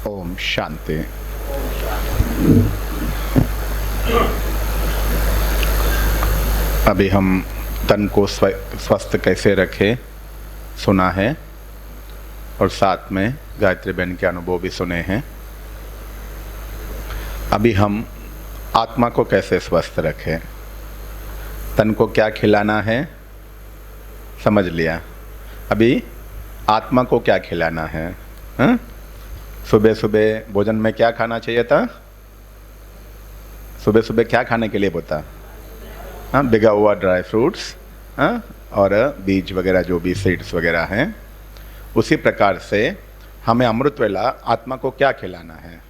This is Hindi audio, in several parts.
ओम शांति। अभी हम तन को स्वस्थ कैसे रखें सुना है और साथ में गायत्री बहन के अनुभव भी सुने हैं। अभी हम आत्मा को कैसे स्वस्थ रखें, तन को क्या खिलाना है समझ लिया। अभी आत्मा को क्या खिलाना है? सुबह सुबह भोजन में क्या खाना चाहिए था? सुबह सुबह क्या खाने के लिए बोलता? भिगा हुआ ड्राई फ्रूट्स और बीज वगैरह जो भी सीड्स वगैरह हैं। उसी प्रकार से हमें अमृत वेला आत्मा को क्या खिलाना है?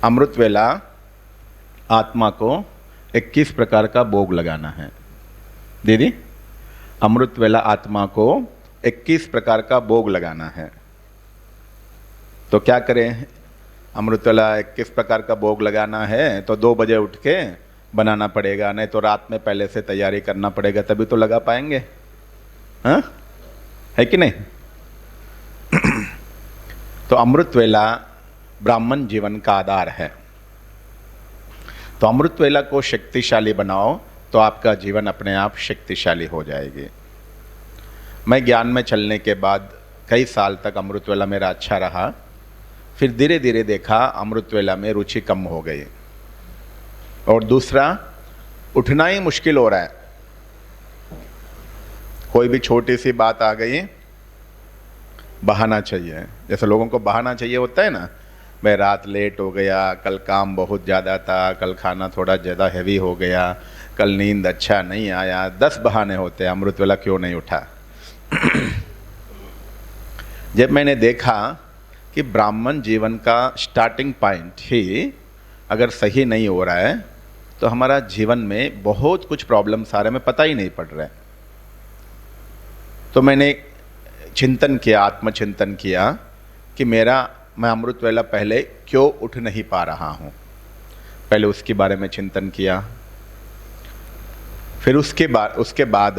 अमृत वेला आत्मा को 21 प्रकार का भोग लगाना है। दीदी, अमृत वेला आत्मा को 21 प्रकार का भोग लगाना है। तो क्या करें? अमृत वेला 21 प्रकार का भोग लगाना है तो 2 बजे उठ के बनाना पड़ेगा, नहीं तो रात में पहले से तैयारी करना पड़ेगा, तभी तो लगा पाएंगे। है कि नहीं? तो अमृत वेला ब्राह्मण जीवन का आधार है। तो अमृत वेला को शक्तिशाली बनाओ तो आपका जीवन अपने आप शक्तिशाली हो जाएगी। मैं ज्ञान में चलने के बाद कई साल तक अमृत वेला मेरा अच्छा रहा। फिर धीरे धीरे देखा अमृत वेला में रुचि कम हो गई, और दूसरा उठना ही मुश्किल हो रहा है। कोई भी छोटी सी बात आ गई बहाना चाहिए। जैसे लोगों को बहाना चाहिए होता है ना, भाई रात लेट हो गया, कल काम बहुत ज़्यादा था, कल खाना थोड़ा ज़्यादा हैवी हो गया, कल नींद अच्छा नहीं आया। 10 बहाने होते हैं अमृत वेला क्यों नहीं उठा। जब मैंने देखा कि ब्राह्मण जीवन का स्टार्टिंग पॉइंट ही अगर सही नहीं हो रहा है तो हमारा जीवन में बहुत कुछ प्रॉब्लम्स आ रहे हैं, पता ही नहीं पड़ रहा है। तो मैंने चिंतन किया, आत्मचिंतन किया कि मैं अमृत वेला पहले क्यों उठ नहीं पा रहा हूँ। पहले उसके बारे में चिंतन किया। फिर उसके बाद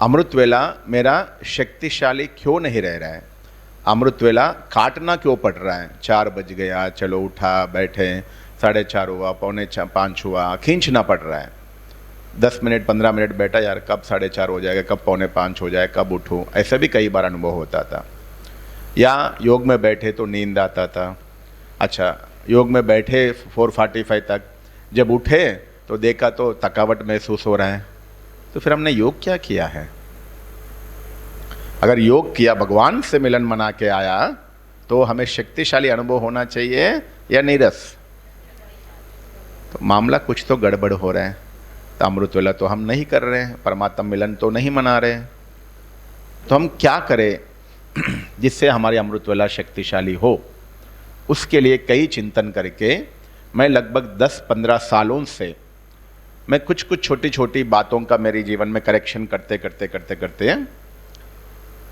अमृत वेला मेरा शक्तिशाली क्यों नहीं रह रहा है, अमृत वेला काटना क्यों पड़ रहा है। 4 बज गया, चलो उठा, बैठे, 4:30 हुआ, 4:45 हुआ, खींचना पड़ रहा है। 10 मिनट 15 मिनट बैठा, यार कब 4:30 हो जाएगा, कब 4:45 हो जाए, कब उठूँ। ऐसा भी कई बार अनुभव होता था। या योग में बैठे तो नींद आता था। अच्छा, योग में बैठे 4:45 तक, जब उठे तो देखा तो थकावट महसूस हो रहा है। तो फिर हमने योग क्या किया है? अगर योग किया, भगवान से मिलन मना के आया, तो हमें शक्तिशाली अनुभव होना चाहिए या नीरस? तो मामला कुछ तो गड़बड़ हो रहा है। तो अमृत वेला तो हम नहीं कर रहे हैं, परमात्मा मिलन तो नहीं मना रहे। तो हम क्या करें जिससे हमारी अमृत वेला शक्तिशाली हो? उसके लिए कई चिंतन करके मैं लगभग 10-15 सालों से मैं कुछ छोटी छोटी बातों का मेरे जीवन में करेक्शन करते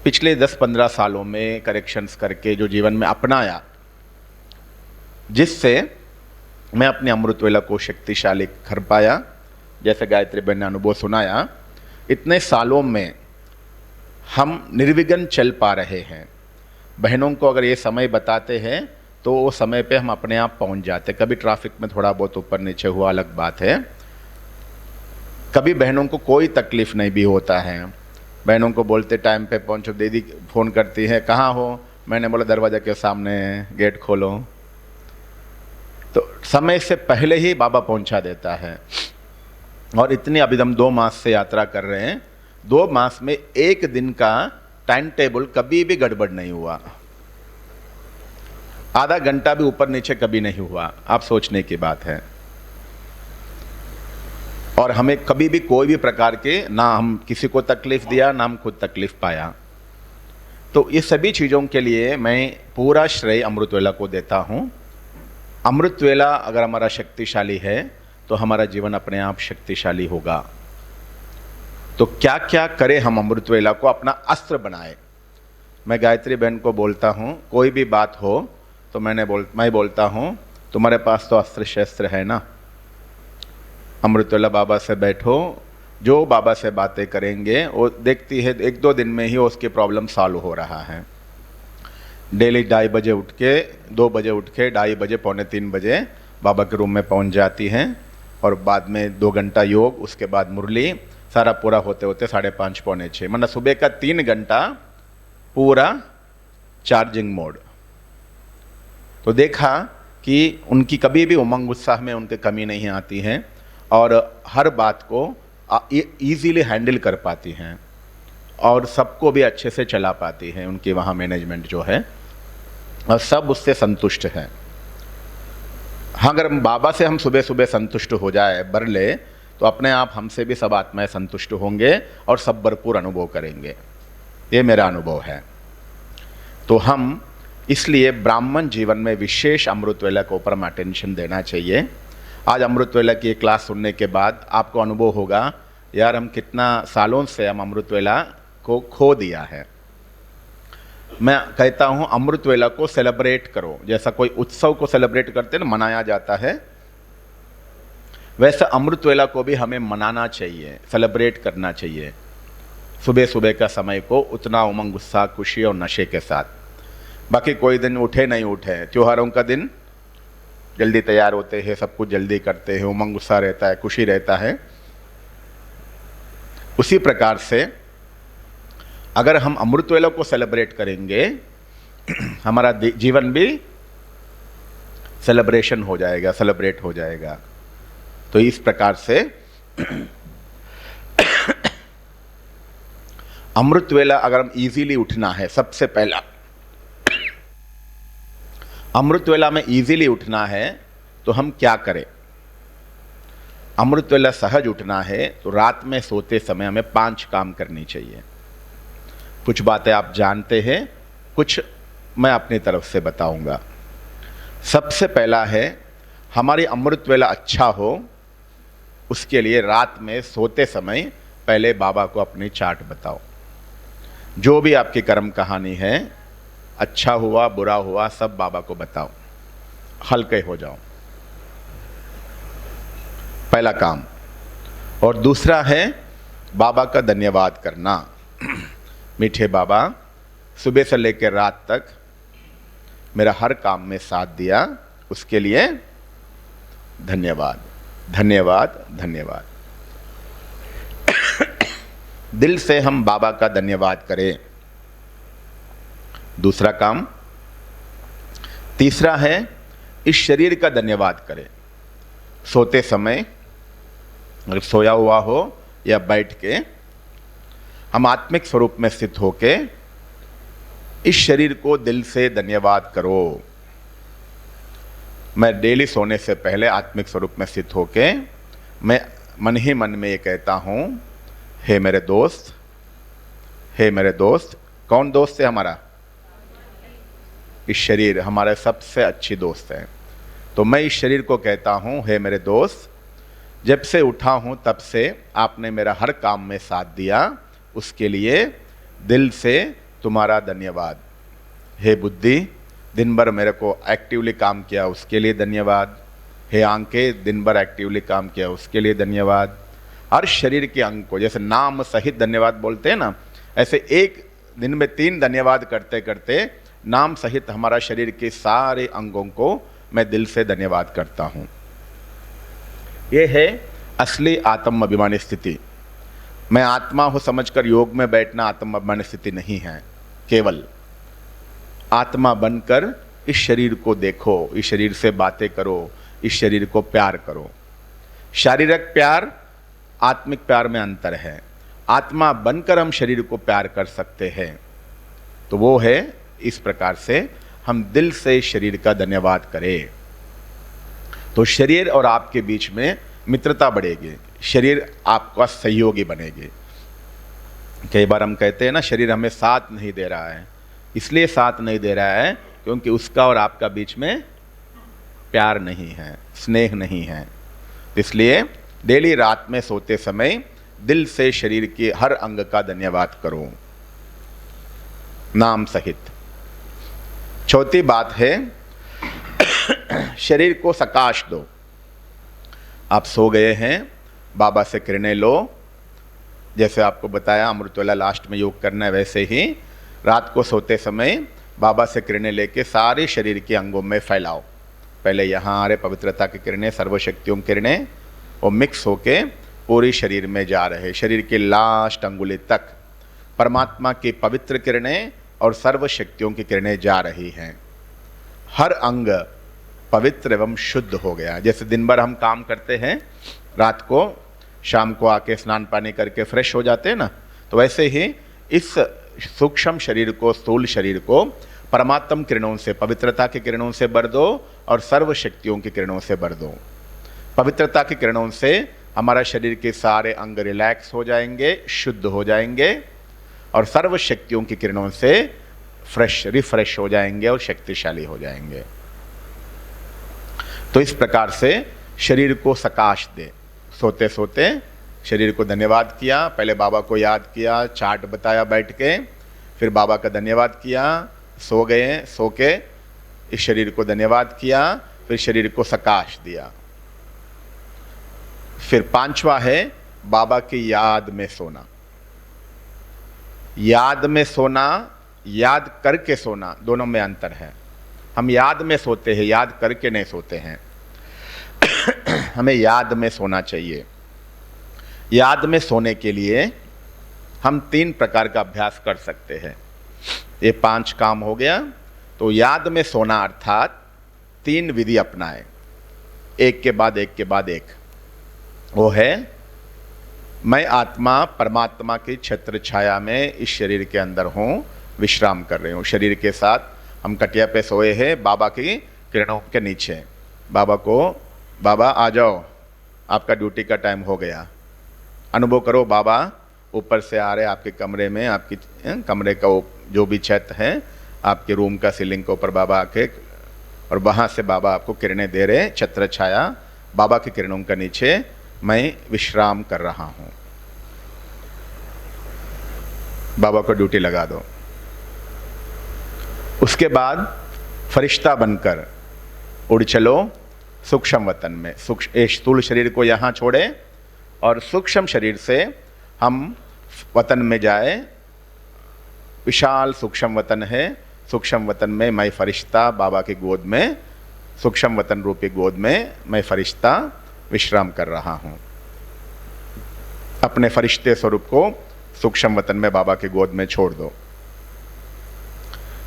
पिछले 10-15 सालों में करेक्शंस करके जो जीवन में अपनाया, जिससे मैं अपने अमृत वेला को शक्तिशाली कर पाया। जैसे गायत्री बहन ने अनुभव सुनाया, इतने सालों में हम निर्विघ्न चल पा रहे हैं। बहनों को अगर ये समय बताते हैं तो वो समय पे हम अपने आप पहुंच जाते। कभी ट्रैफिक में थोड़ा बहुत ऊपर नीचे हुआ अलग बात है, कभी बहनों को कोई तकलीफ नहीं भी होता है। बहनों को बोलते टाइम पे पहुंचो, दीदी फ़ोन करती है कहाँ हो, मैंने बोला दरवाज़ा के सामने, गेट खोलो। तो समय से पहले ही बाबा पहुंचा देता है। और इतनी अभी हम 2 मास से यात्रा कर रहे हैं, 2 मास में एक दिन का टाइम टेबल कभी भी गड़बड़ नहीं हुआ, आधा घंटा भी ऊपर नीचे कभी नहीं हुआ। आप सोचने की बात है। और हमें कभी भी कोई भी प्रकार के, ना हम किसी को तकलीफ दिया, ना हम खुद तकलीफ पाया। तो ये सभी चीज़ों के लिए मैं पूरा श्रेय अमृत वेला को देता हूँ। अमृत वेला अगर हमारा शक्तिशाली है तो हमारा जीवन अपने आप शक्तिशाली होगा। तो क्या क्या करें हम अमृत वेला को अपना अस्त्र बनाए। मैं गायत्री बहन को बोलता हूँ, कोई भी बात हो तो मैं बोलता हूँ तुम्हारे पास तो अस्त्र शस्त्र है ना। अमृत वेला बाबा से बैठो, जो बाबा से बातें करेंगे वो देखती है 1-2 दिन में ही उसकी प्रॉब्लम सॉल्व हो रहा है। डेली 2:30 बजे उठ के 2 बजे उठ के 2:30 बजे 2:45 बजे बाबा के रूम में पहुंच जाती हैं और बाद में 2 घंटा योग, उसके बाद मुरली, सारा पूरा होते होते 5:30 पौने 6, मतलब सुबह का 3 घंटा पूरा चार्जिंग मोड। तो देखा कि उनकी कभी भी उमंग उत्साह में उनकी कमी नहीं आती है और हर बात को ईजीली हैंडल कर पाती हैं और सबको भी अच्छे से चला पाती हैं। उनके वहाँ मैनेजमेंट जो है और सब उससे संतुष्ट हैं। हाँ, अगर बाबा से हम सुबह सुबह संतुष्ट हो जाए, बर ले, तो अपने आप हमसे भी सब आत्माएं संतुष्ट होंगे और सब भरपूर अनुभव करेंगे। ये मेरा अनुभव है। तो हम इसलिए ब्राह्मण जीवन में विशेष अमृत वेला के ऊपर हम अटेंशन देना चाहिए। आज अमृत वेला की एक क्लास सुनने के बाद आपको अनुभव होगा, यार हम कितना सालों से हम अमृत वेला को खो दिया है। मैं कहता हूँ अमृत वेला को सेलिब्रेट करो, जैसा कोई उत्सव को सेलिब्रेट करते हैं ना, मनाया जाता है, वैसा अमृत वेला को भी हमें मनाना चाहिए, सेलिब्रेट करना चाहिए। सुबह सुबह का समय को उतना उमंग उत्साह खुशी और नशे के साथ। बाकी कोई दिन उठे नहीं उठे, त्योहारों का दिन जल्दी तैयार होते हैं, सब कुछ जल्दी करते हैं, उमंग उत्साह रहता है, खुशी रहता है। उसी प्रकार से अगर हम अमृत वेला को सेलिब्रेट करेंगे, हमारा जीवन भी सेलिब्रेशन हो जाएगा, सेलिब्रेट हो जाएगा। तो इस प्रकार से अमृत वेला अगर हम इजीली उठना है, सबसे पहला अमृत वेला में इजीली उठना है तो हम क्या करें? अमृत वेला सहज उठना है तो रात में सोते समय हमें 5 काम करनी चाहिए। कुछ बातें आप जानते हैं, कुछ मैं अपनी तरफ से बताऊंगा। सबसे पहला है, हमारी अमृत वेला अच्छा हो, उसके लिए रात में सोते समय पहले बाबा को अपनी चार्ट बताओ। जो भी आपकी कर्म कहानी है, अच्छा हुआ बुरा हुआ, सब बाबा को बताओ, हल्के हो जाओ, पहला काम। और दूसरा है बाबा का धन्यवाद करना। मीठे बाबा, सुबह से लेकर रात तक मेरा हर काम में साथ दिया, उसके लिए धन्यवाद, धन्यवाद, धन्यवाद। दिल से हम बाबा का धन्यवाद करें। दूसरा काम। तीसरा है, इस शरीर का धन्यवाद करें। सोते समय अगर सोया हुआ हो या बैठ के, हम आत्मिक स्वरूप में स्थित होके इस शरीर को दिल से धन्यवाद करो। मैं डेली सोने से पहले आत्मिक स्वरूप में स्थित होके मैं मन ही मन में ये कहता हूँ, हे मेरे दोस्त, हे मेरे दोस्त। कौन दोस्त है हमारा? इस शरीर हमारे सबसे अच्छी दोस्त है। तो मैं इस शरीर को कहता हूँ, हे मेरे दोस्त, जब से उठा हूँ तब से आपने मेरा हर काम में साथ दिया, उसके लिए दिल से तुम्हारा धन्यवाद। हे बुद्धि, दिन भर मेरे को एक्टिवली काम किया, उसके लिए धन्यवाद। हे आंखें, दिन भर एक्टिवली काम किया, उसके लिए धन्यवाद। हर शरीर के अंग को जैसे नाम सहित धन्यवाद बोलते हैं ना, ऐसे एक दिन में 3 धन्यवाद करते करते नाम सहित हमारा शरीर के सारे अंगों को मैं दिल से धन्यवाद करता हूँ। ये है असली आत्म अभिमानी स्थिति। मैं आत्मा हो समझकर योग में बैठना आत्म अभिमानी स्थिति नहीं है। केवल आत्मा बनकर इस शरीर को देखो, इस शरीर से बातें करो, इस शरीर को प्यार करो। शारीरिक प्यार आत्मिक प्यार में अंतर है। आत्मा बनकर हम शरीर को प्यार कर सकते हैं, तो वो है इस प्रकार से हम दिल से शरीर का धन्यवाद करें, तो शरीर और आपके बीच में मित्रता बढ़ेगी, शरीर आपका सहयोगी बनेगी। कई बार हम कहते हैं ना, शरीर हमें साथ नहीं दे रहा है। इसलिए साथ नहीं दे रहा है क्योंकि उसका और आपका बीच में प्यार नहीं है, स्नेह नहीं है। इसलिए डेली रात में सोते समय दिल से शरीर के हर अंग का धन्यवाद करो, नाम सहित। चौथी बात है, शरीर को सकाश दो। आप सो गए हैं, बाबा से किरणें लो। जैसे आपको बताया अमृत वेला लास्ट में योग करना है, वैसे ही रात को सोते समय बाबा से किरणें लेके सारे शरीर के अंगों में फैलाओ। पहले यहाँ आ रहे पवित्रता की किरणें, सर्वशक्तियों की किरणें, वो मिक्स होके पूरे शरीर में जा रहे, शरीर के लास्ट अंगुली तक परमात्मा की पवित्र किरणें और सर्वशक्तियों की किरणें जा रही हैं। हर अंग पवित्र एवं शुद्ध हो गया। जैसे दिन भर हम काम करते हैं, रात को शाम को आके स्नान पानी करके फ्रेश हो जाते हैं ना, तो वैसे ही इस सूक्ष्म शरीर को, स्थूल शरीर को परमात्म किरणों से, पवित्रता की किरणों से भर दो और सर्वशक्तियों की किरणों से भर दो। पवित्रता की किरणों से हमारा शरीर के सारे अंग रिलैक्स हो जाएंगे, शुद्ध हो जाएंगे, और सर्वशक्तियों की किरणों से रिफ्रेश हो जाएंगे और शक्तिशाली हो जाएंगे। तो इस प्रकार से शरीर को सकाश दे। सोते सोते शरीर को धन्यवाद किया, पहले बाबा को याद किया, चार्ट बताया बैठ के, फिर बाबा का धन्यवाद किया, सो गए, सो के इस शरीर को धन्यवाद किया, फिर शरीर को सकाश दिया। फिर पांचवा है बाबा की याद में सोना। याद में सोना, याद करके सोना, दोनों में अंतर है। हम याद में सोते हैं, याद करके नहीं सोते हैं। हमें याद में सोना चाहिए। याद में सोने के लिए हम 3 प्रकार का अभ्यास कर सकते हैं। ये 5 काम हो गया। तो याद में सोना अर्थात 3 विधि अपनाएं, एक के बाद एक के बाद एक। वो है, मैं आत्मा परमात्मा की छत्र छाया में इस शरीर के अंदर हूं, विश्राम कर रही हूं। शरीर के साथ हम कटिया पे सोए हैं, बाबा की किरणों के नीचे। बाबा को, बाबा आ जाओ, आपका ड्यूटी का टाइम हो गया। अनुभव करो, बाबा ऊपर से आ रहे आपके कमरे में, आपकी कमरे का जो भी छत है, आपके रूम का सीलिंग के ऊपर बाबा आके, और वहाँ से बाबा आपको किरणें दे रहे, छत्र छाया बाबा की किरणों के नीचे मैं विश्राम कर रहा हूँ। बाबा को ड्यूटी लगा दो। उसके बाद फरिश्ता बनकर उड़ चलो सूक्ष्म वतन में। स्थूल शरीर को यहाँ छोड़े और सूक्ष्म शरीर से हम वतन में जाए। विशाल सूक्ष्म वतन है, सूक्ष्म वतन में मैं फरिश्ता बाबा की गोद में, सूक्ष्म वतन रूपी गोद में मैं फरिश्ता विश्राम कर रहा हूँ। अपने फरिश्ते स्वरूप को सूक्ष्म वतन में बाबा की गोद में छोड़ दो।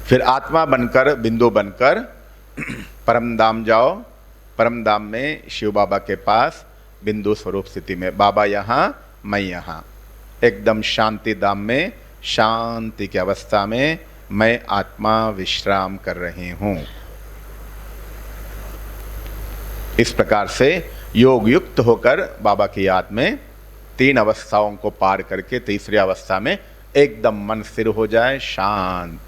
फिर आत्मा बनकर, बिंदु बनकर परम धाम जाओ। परम धाम में शिव बाबा के पास बिंदु स्वरूप स्थिति में, बाबा यहाँ, मैं यहाँ, एकदम शांति धाम में, शांति की अवस्था में मैं आत्मा विश्राम कर रही हूँ। इस प्रकार से योग युक्त होकर बाबा की याद में 3 अवस्थाओं को पार करके तीसरी अवस्था में एकदम मन स्थिर हो जाए, शांत।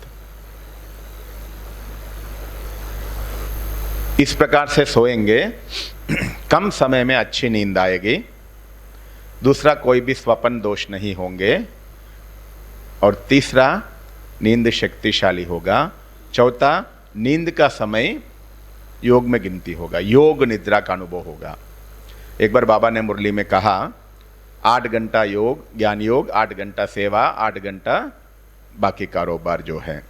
इस प्रकार से सोएंगे, कम समय में अच्छी नींद आएगी। दूसरा, कोई भी स्वप्न दोष नहीं होंगे। और तीसरा, नींद शक्तिशाली होगा। चौथा, नींद का समय योग में गिनती होगा, योग निद्रा का अनुभव होगा। एक बार बाबा ने मुरली में कहा, 8 घंटा योग, ज्ञान योग, 8 घंटा सेवा, 8 घंटा बाकी कारोबार जो है।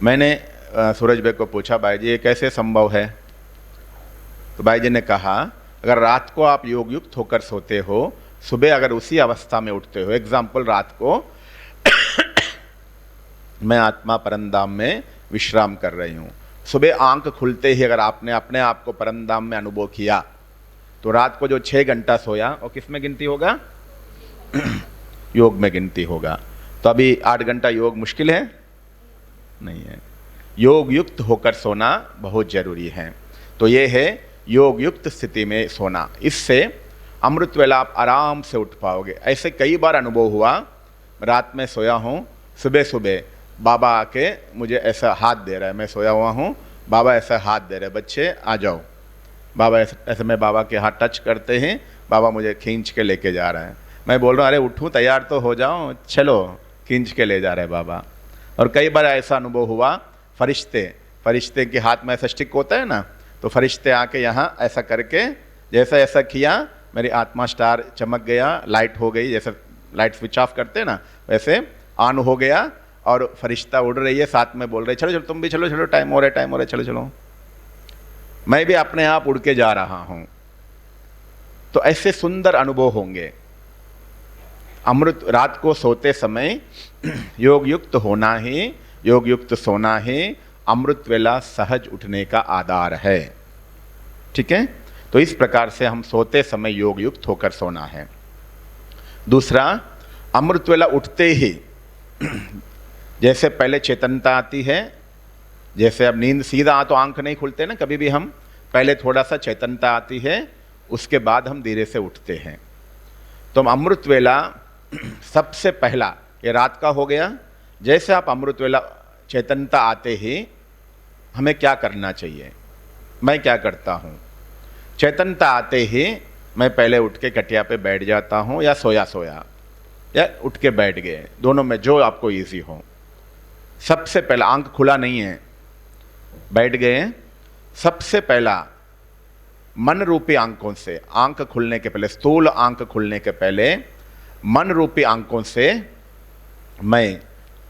मैंने सूरज भाई को पूछा, भाई जी ये कैसे संभव है? तो भाई जी ने कहा, अगर रात को आप योग युक्त होकर सोते हो, सुबह अगर उसी अवस्था में उठते हो, एग्जाम्पल रात को मैं आत्मा परमधाम में विश्राम कर रही हूँ, सुबह आंख खुलते ही अगर आपने अपने आप को परमधाम में अनुभव किया, तो रात को जो 6 घंटा सोया वो किस में गिनती होगा? योग में गिनती होगा। तो अभी 8 घंटा योग मुश्किल है? नहीं है। योग युक्त होकर सोना बहुत जरूरी है। तो ये है योग युक्त स्थिति में सोना। इससे अमृत वेला आप आराम से उठ पाओगे। ऐसे कई बार अनुभव हुआ, रात में सोया हूँ, सुबह सुबह बाबा आके मुझे ऐसा हाथ दे रहा है, मैं सोया हुआ हूँ, बाबा ऐसा हाथ दे रहे, बच्चे आ जाओ। बाबा ऐसे मैं बाबा के हाथ टच करते हैं, बाबा मुझे खींच के लेके जा रहा है। मैं बोल रहा हूँ, अरे उठूँ, तैयार तो हो जाओ, चलो, खींच के ले जा रहे बाबा। और कई बार ऐसा अनुभव हुआ, फरिश्ते के हाथ में ऐसा स्टिक होता है ना, तो फरिश्ते आके यहाँ ऐसा करके जैसा ऐसा किया, मेरी आत्मा स्टार चमक गया, लाइट हो गई, जैसे लाइट स्विच ऑफ करते हैं ना, वैसे ऑन हो गया और फरिश्ता उड़ रही है, साथ में बोल रहे चलो चलो तुम भी चलो चलो, टाइम हो रहा है टाइम हो रहा है, चलो चलो। मैं भी अपने आप उड़ के जा रहा हूं। तो ऐसे सुंदर अनुभव होंगे। अमृत रात को सोते समय योग युक्त होना ही, योग युक्त सोना ही अमृत वेला सहज उठने का आधार है। ठीक है, तो इस प्रकार से हम सोते समय योग युक्त होकर सोना है। दूसरा, अमृत वेला उठते ही जैसे पहले चेतनता आती है, जैसे अब नींद सीधा तो आंख नहीं खुलते ना, कभी भी हम पहले थोड़ा सा चेतनता आती है, उसके बाद हम धीरे से उठते हैं। तो अमृत वेला सबसे पहला, ये रात का हो गया। जैसे आप अमृत वेला चेतनता आते ही हमें क्या करना चाहिए? मैं क्या करता हूँ, चेतनता आते ही मैं पहले उठ के खटिया पे बैठ जाता हूँ, या सोया सोया या उठ के बैठ गए, दोनों में जो आपको इजी हो। सबसे पहला, आंख खुला नहीं है, बैठ गए, सबसे पहला मन रूपी आंखों से, आंख खुलने के पहले, स्थूल आंख खुलने के पहले मन रूपी आंखों से मैं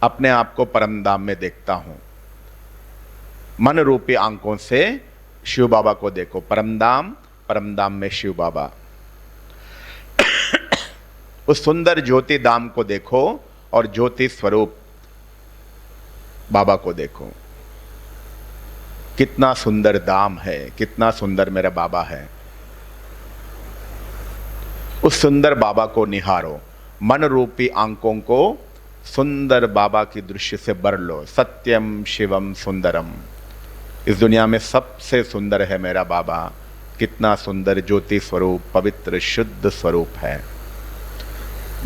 अपने आप को परमधाम में देखता हूं। मन रूपी आंखों से शिव बाबा को देखो, परमधाम, परमधाम में शिव बाबा। उस सुंदर ज्योति धाम को देखो और ज्योति स्वरूप बाबा को देखो। कितना सुंदर धाम है, कितना सुंदर मेरा बाबा है। उस सुंदर बाबा को निहारो, मन रूपी आंखों को सुंदर बाबा की दृश्य से भर लो। सत्यम शिवम सुंदरम, इस दुनिया में सबसे सुंदर है मेरा बाबा। कितना सुंदर ज्योति स्वरूप, पवित्र शुद्ध स्वरूप है।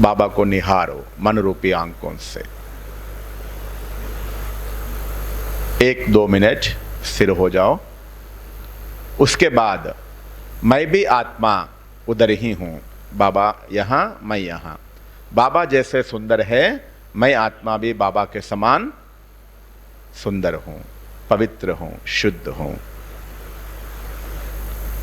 बाबा को निहारो मन रूपी आंखों से। 1-2 मिनट स्थिर हो जाओ। उसके बाद मैं भी आत्मा उधर ही हूं, बाबा यहां, मैं यहां। बाबा जैसे सुंदर है, मैं आत्मा भी बाबा के समान सुंदर हूं, पवित्र हूं, शुद्ध हूं।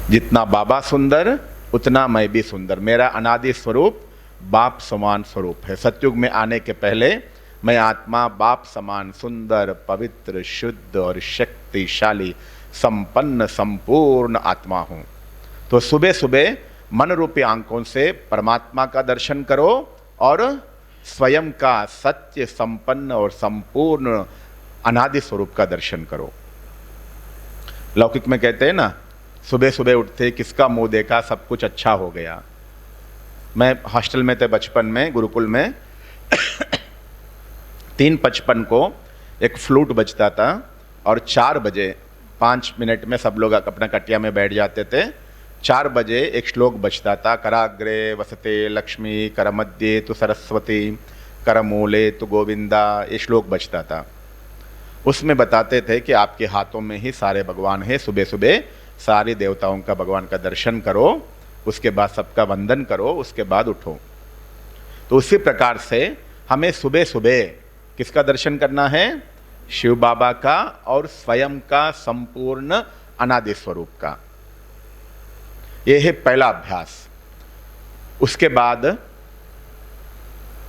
जितना बाबा सुंदर उतना मैं भी सुंदर। मेरा अनादि स्वरूप बाप समान स्वरूप है। सतयुग में आने के पहले मैं आत्मा बाप समान सुंदर, पवित्र, शुद्ध और शक्तिशाली, संपन्न, संपूर्ण आत्मा हूं। तो सुबह सुबह मन रूपी आंखों से परमात्मा का दर्शन करो और स्वयं का सत्य, संपन्न और संपूर्ण अनादि स्वरूप का दर्शन करो। लौकिक में कहते हैं ना, सुबह सुबह उठते किसका मुंह देखा सब कुछ अच्छा हो गया। मैं हॉस्टल में थे बचपन में, गुरुकुल में 3:55 को एक फ्लूट बजता था और 4 बजे 5 मिनट में सब लोग अपना कटिया में बैठ जाते थे। 4 बजे एक श्लोक बजता था, कराग्रे वसते लक्ष्मी, करमध्ये तु सरस्वती, करमूले तु गोविंदा। ये श्लोक बजता था। उसमें बताते थे कि आपके हाथों में ही सारे भगवान हैं। सुबह सुबह सारे देवताओं का, भगवान का दर्शन करो, उसके बाद सबका वंदन करो, उसके बाद उठो। तो उसी प्रकार से हमें सुबह सुबह किसका दर्शन करना है? शिव बाबा का और स्वयं का संपूर्ण अनादि स्वरूप का। यह है पहला अभ्यास। उसके बाद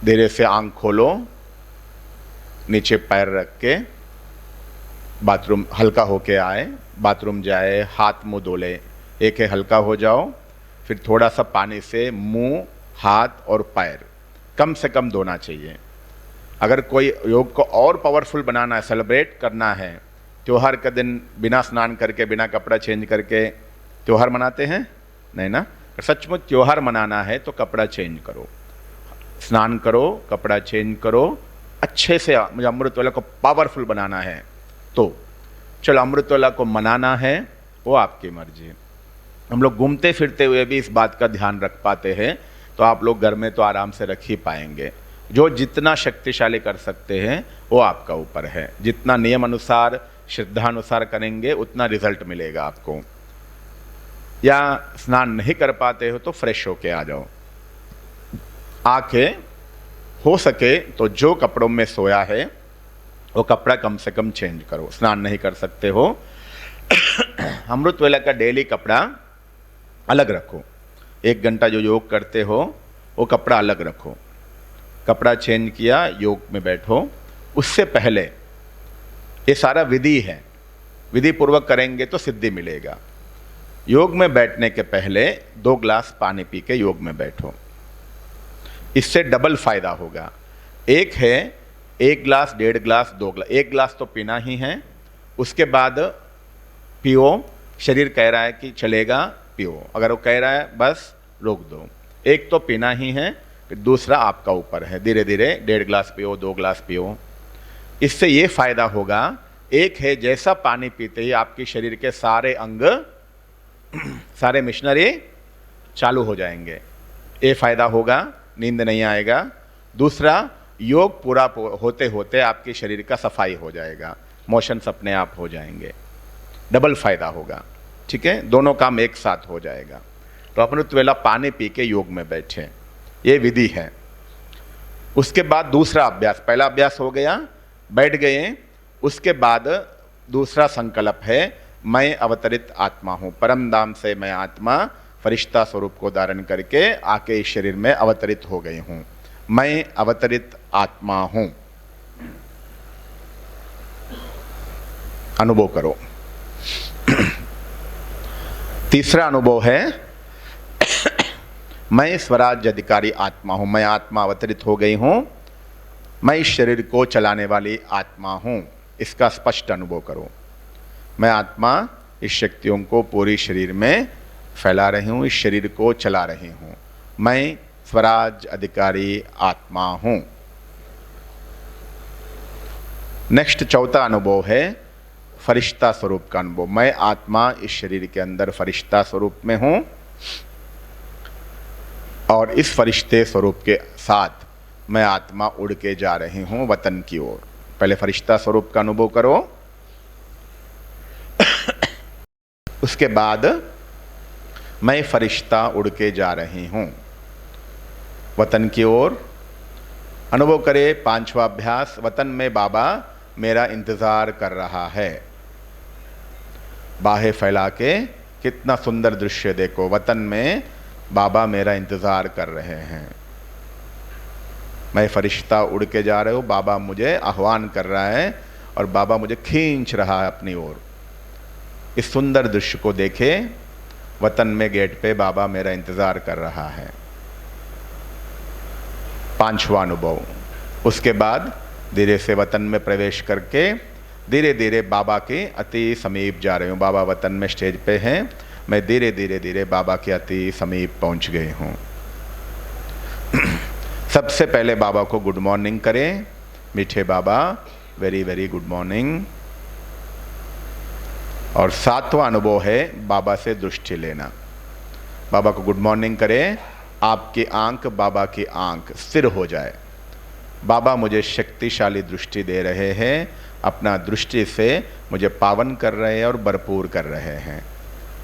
धीरे से आंख खोलो, नीचे पैर रख के बाथरूम हल्का होके आए, बाथरूम जाए, हाथ मुंह धो ले, एक हल्का हो जाओ। फिर थोड़ा सा पानी से मुंह, हाथ और पैर कम से कम धोना चाहिए। अगर कोई योग को और पावरफुल बनाना है, सेलिब्रेट करना है, त्योहार के दिन बिना स्नान करके, बिना कपड़ा चेंज करके त्योहार मनाते हैं नहीं ना। सचमुच त्योहार मनाना है तो कपड़ा चेंज करो, स्नान करो, कपड़ा चेंज करो, अच्छे से। मुझे अमृतवेला को पावरफुल बनाना है तो चलो, अमृतवेला को मनाना है वो आपकी मर्जी। हम लोग घूमते फिरते हुए भी इस बात का ध्यान रख पाते हैं, तो आप लोग घर में तो आराम से रख ही पाएंगे। जो जितना शक्तिशाली कर सकते हैं वो आपका ऊपर है। जितना नियम अनुसार, श्रद्धानुसार करेंगे उतना रिजल्ट मिलेगा आपको। या स्नान नहीं कर पाते हो तो फ्रेश होके आ जाओ। आके हो सके तो जो कपड़ों में सोया है वो कपड़ा कम से कम चेंज करो। स्नान नहीं कर सकते हो अमृतवेला का डेली कपड़ा अलग रखो। 1 घंटा जो योग करते हो वो कपड़ा अलग रखो। कपड़ा चेंज किया, योग में बैठो, उससे पहले ये सारा विधि है, विधि पूर्वक करेंगे तो सिद्धि मिलेगा। योग में बैठने के पहले 2 ग्लास पानी पी के योग में बैठो, इससे डबल फायदा होगा। एक है 1 ग्लास, 1.5 ग्लास, 2 ग्लास, 1 ग्लास तो पीना ही है, उसके बाद पियो। शरीर कह रहा है कि चलेगा, पियो, अगर वो कह रहा है बस रोक दो। एक तो पीना ही है, फिर दूसरा आपका ऊपर है, धीरे धीरे 1.5 ग्लास पियो, 2 ग्लास पियो। इससे ये फायदा होगा, एक है जैसा पानी पीते ही आपके शरीर के सारे अंग, सारे मिशनरी चालू हो जाएंगे, ये फायदा होगा, नींद नहीं आएगा। दूसरा, योग पूरा होते होते आपके शरीर का सफाई हो जाएगा, मोशंस अपने आप हो जाएंगे, डबल फायदा होगा। ठीक है, दोनों काम एक साथ हो जाएगा। तो अमृत वेला पानी पी के योग में बैठे, ये विधि है। उसके बाद दूसरा अभ्यास, पहला अभ्यास हो गया, बैठ गए। उसके बाद दूसरा संकल्प है, मैं अवतरित आत्मा हूँ, परम धाम से मैं आत्मा फरिश्ता स्वरूप को धारण करके आके इस शरीर में अवतरित हो गई हूँ, मैं अवतरित आत्मा हूँ। अनुभव करो। तीसरा अनुभव है, मैं स्वराज्य अधिकारी आत्मा हूं, मैं आत्मा अवतरित हो गई हूं, मैं इस शरीर को चलाने वाली आत्मा हूं। इसका स्पष्ट अनुभव करो। मैं आत्मा इस शक्तियों को पूरी शरीर में फैला रही हूं, इस शरीर को चला रही हूं, मैं स्वराज्य अधिकारी आत्मा हूं। नेक्स्ट चौथा अनुभव है फरिश्ता स्वरूप का अनुभव। मैं आत्मा इस शरीर के अंदर फरिश्ता स्वरूप में हूं और इस फरिश्ते स्वरूप के साथ मैं आत्मा उड़ के जा रही हूं वतन की ओर। पहले फरिश्ता स्वरूप का अनुभव करो, उसके बाद मैं फरिश्ता उड़ के जा रही हूं वतन की ओर। अनुभव करे। पांचवा अभ्यास, वतन में बाबा मेरा इंतजार कर रहा है। बाहें फैला के, कितना सुंदर दृश्य देखो, वतन में बाबा मेरा इंतजार कर रहे हैं। मैं फरिश्ता उड़ के जा रहा हूँ, बाबा मुझे आह्वान कर रहा है और बाबा मुझे खींच रहा है अपनी ओर। इस सुंदर दृश्य को देखे, वतन में गेट पे बाबा मेरा इंतजार कर रहा है। पांचवा अनुभव। उसके बाद धीरे से वतन में प्रवेश करके धीरे धीरे बाबा के अति समीप जा रही हूँ। बाबा वतन में स्टेज पे हैं, मैं धीरे धीरे धीरे बाबा के अति समीप पहुँच गई हूँ। सबसे पहले बाबा को गुड मॉर्निंग करें। मीठे बाबा, वेरी वेरी गुड मॉर्निंग। और सातवां अनुभव है बाबा से दृष्टि लेना। बाबा को गुड मॉर्निंग करें, आपकी आंख बाबा की आंख स्थिर हो जाए। बाबा मुझे शक्तिशाली दृष्टि दे रहे हैं, अपना दृष्टि से मुझे पावन कर रहे हैं और भरपूर कर रहे हैं।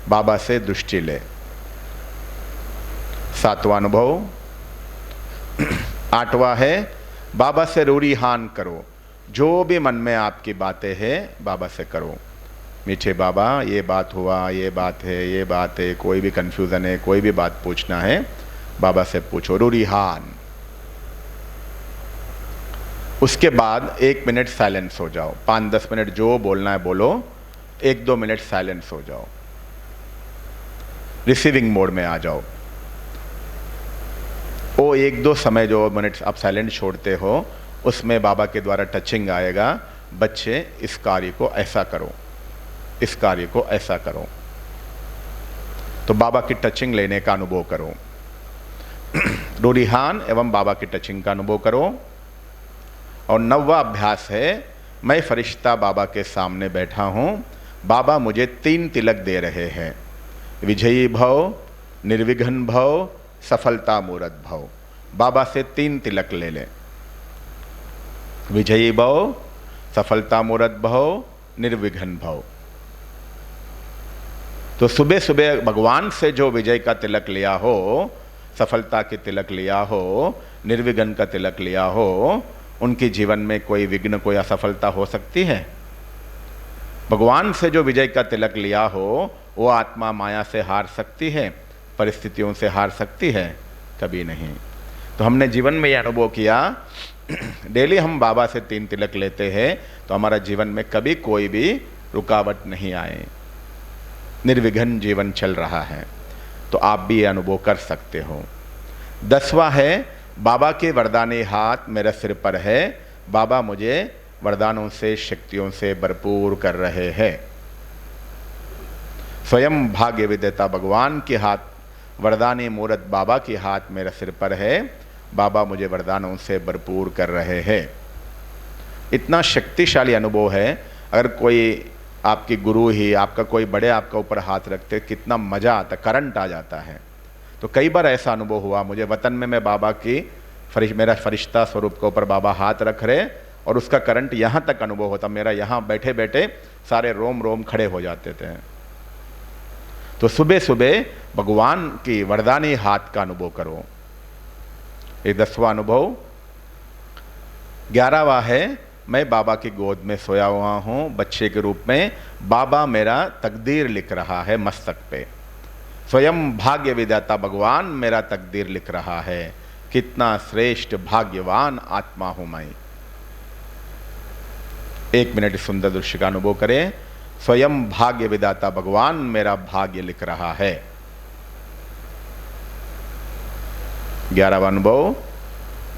बाबा से दृष्टि ले। सातवां अनुभव। आठवां है बाबा से रूढ़िहान करो। जो भी मन में आपकी बातें हैं बाबा से करो। मीठे बाबा, ये बात हुआ, ये बात है, ये बात है, कोई भी कंफ्यूजन है, कोई भी बात पूछना है बाबा से पूछो, रूढ़िहान। उसके बाद 1 मिनट साइलेंस हो जाओ। 5-10 मिनट जो बोलना है बोलो, 1-2 मिनट साइलेंस हो जाओ, रिसीविंग मोड में आ जाओ। वो 1-2 समय जो मिनट आप साइलेंट छोड़ते हो उसमें बाबा के द्वारा टचिंग आएगा, बच्चे इस कार्य को ऐसा करो, इस कार्य को ऐसा करो। तो बाबा की टचिंग लेने का अनुभव करो। रूढ़िहान एवं बाबा की टचिंग का अनुभव करो। और 9वां अभ्यास है, मैं फरिश्ता बाबा के सामने बैठा हूँ, बाबा मुझे 3 तिलक दे रहे हैं। विजयी भव, निर्विघ्न भव, सफलता मूर्त भव। बाबा से 3 तिलक ले ले। विजयी भव, सफलता मूर्त भव, निर्विघ्न भव। तो सुबह सुबह भगवान से जो विजय का तिलक लिया हो, सफलता के तिलक लिया हो, निर्विघ्न का तिलक लिया हो, उनके जीवन में कोई विघ्न, कोई असफलता हो सकती है? भगवान से जो विजय का तिलक लिया हो, वो आत्मा माया से हार सकती है, परिस्थितियों से हार सकती है? कभी नहीं। तो हमने जीवन में यह अनुभव किया, डेली हम बाबा से 3 तिलक लेते हैं तो हमारा जीवन में कभी कोई भी रुकावट नहीं आए, निर्विघ्न जीवन चल रहा है। तो आप भी ये अनुभव कर सकते हो। 10वां है, बाबा के वरदानी हाथ मेरे सिर पर है, बाबा मुझे वरदानों से शक्तियों से भरपूर कर रहे हैं। स्वयं भाग्य विदेता भगवान के हाथ, वरदानी मूर्त बाबा के हाथ मेरे सिर पर है, बाबा मुझे वरदानों से भरपूर कर रहे हैं। इतना शक्तिशाली अनुभव है। अगर कोई आपकी गुरु ही, आपका कोई बड़े आपका ऊपर हाथ रखते, कितना मज़ा आता, करंट आ जाता है। तो कई बार ऐसा अनुभव हुआ मुझे वतन में, मैं बाबा की मेरा फरिश्ता स्वरूप के ऊपर बाबा हाथ रख रहे और उसका करंट यहाँ तक अनुभव होता, मेरा यहाँ बैठे बैठे सारे रोम रोम खड़े हो जाते थे। तो सुबह सुबह भगवान की वरदानी हाथ का अनुभव करो। ये 10वां अनुभव। 11वां है, मैं बाबा की गोद में सोया हुआ हूँ बच्चे के रूप में, बाबा मेरा तकदीर लिख रहा है मस्तक पे। स्वयं भाग्य विधाता भगवान मेरा तकदीर लिख रहा है, कितना श्रेष्ठ भाग्यवान आत्मा हूं मैं। 1 मिनट इस सुंदर दृश्य का अनुभव करें। स्वयं भाग्य विधाता भगवान मेरा भाग्य लिख रहा है। 11वां अनुभव।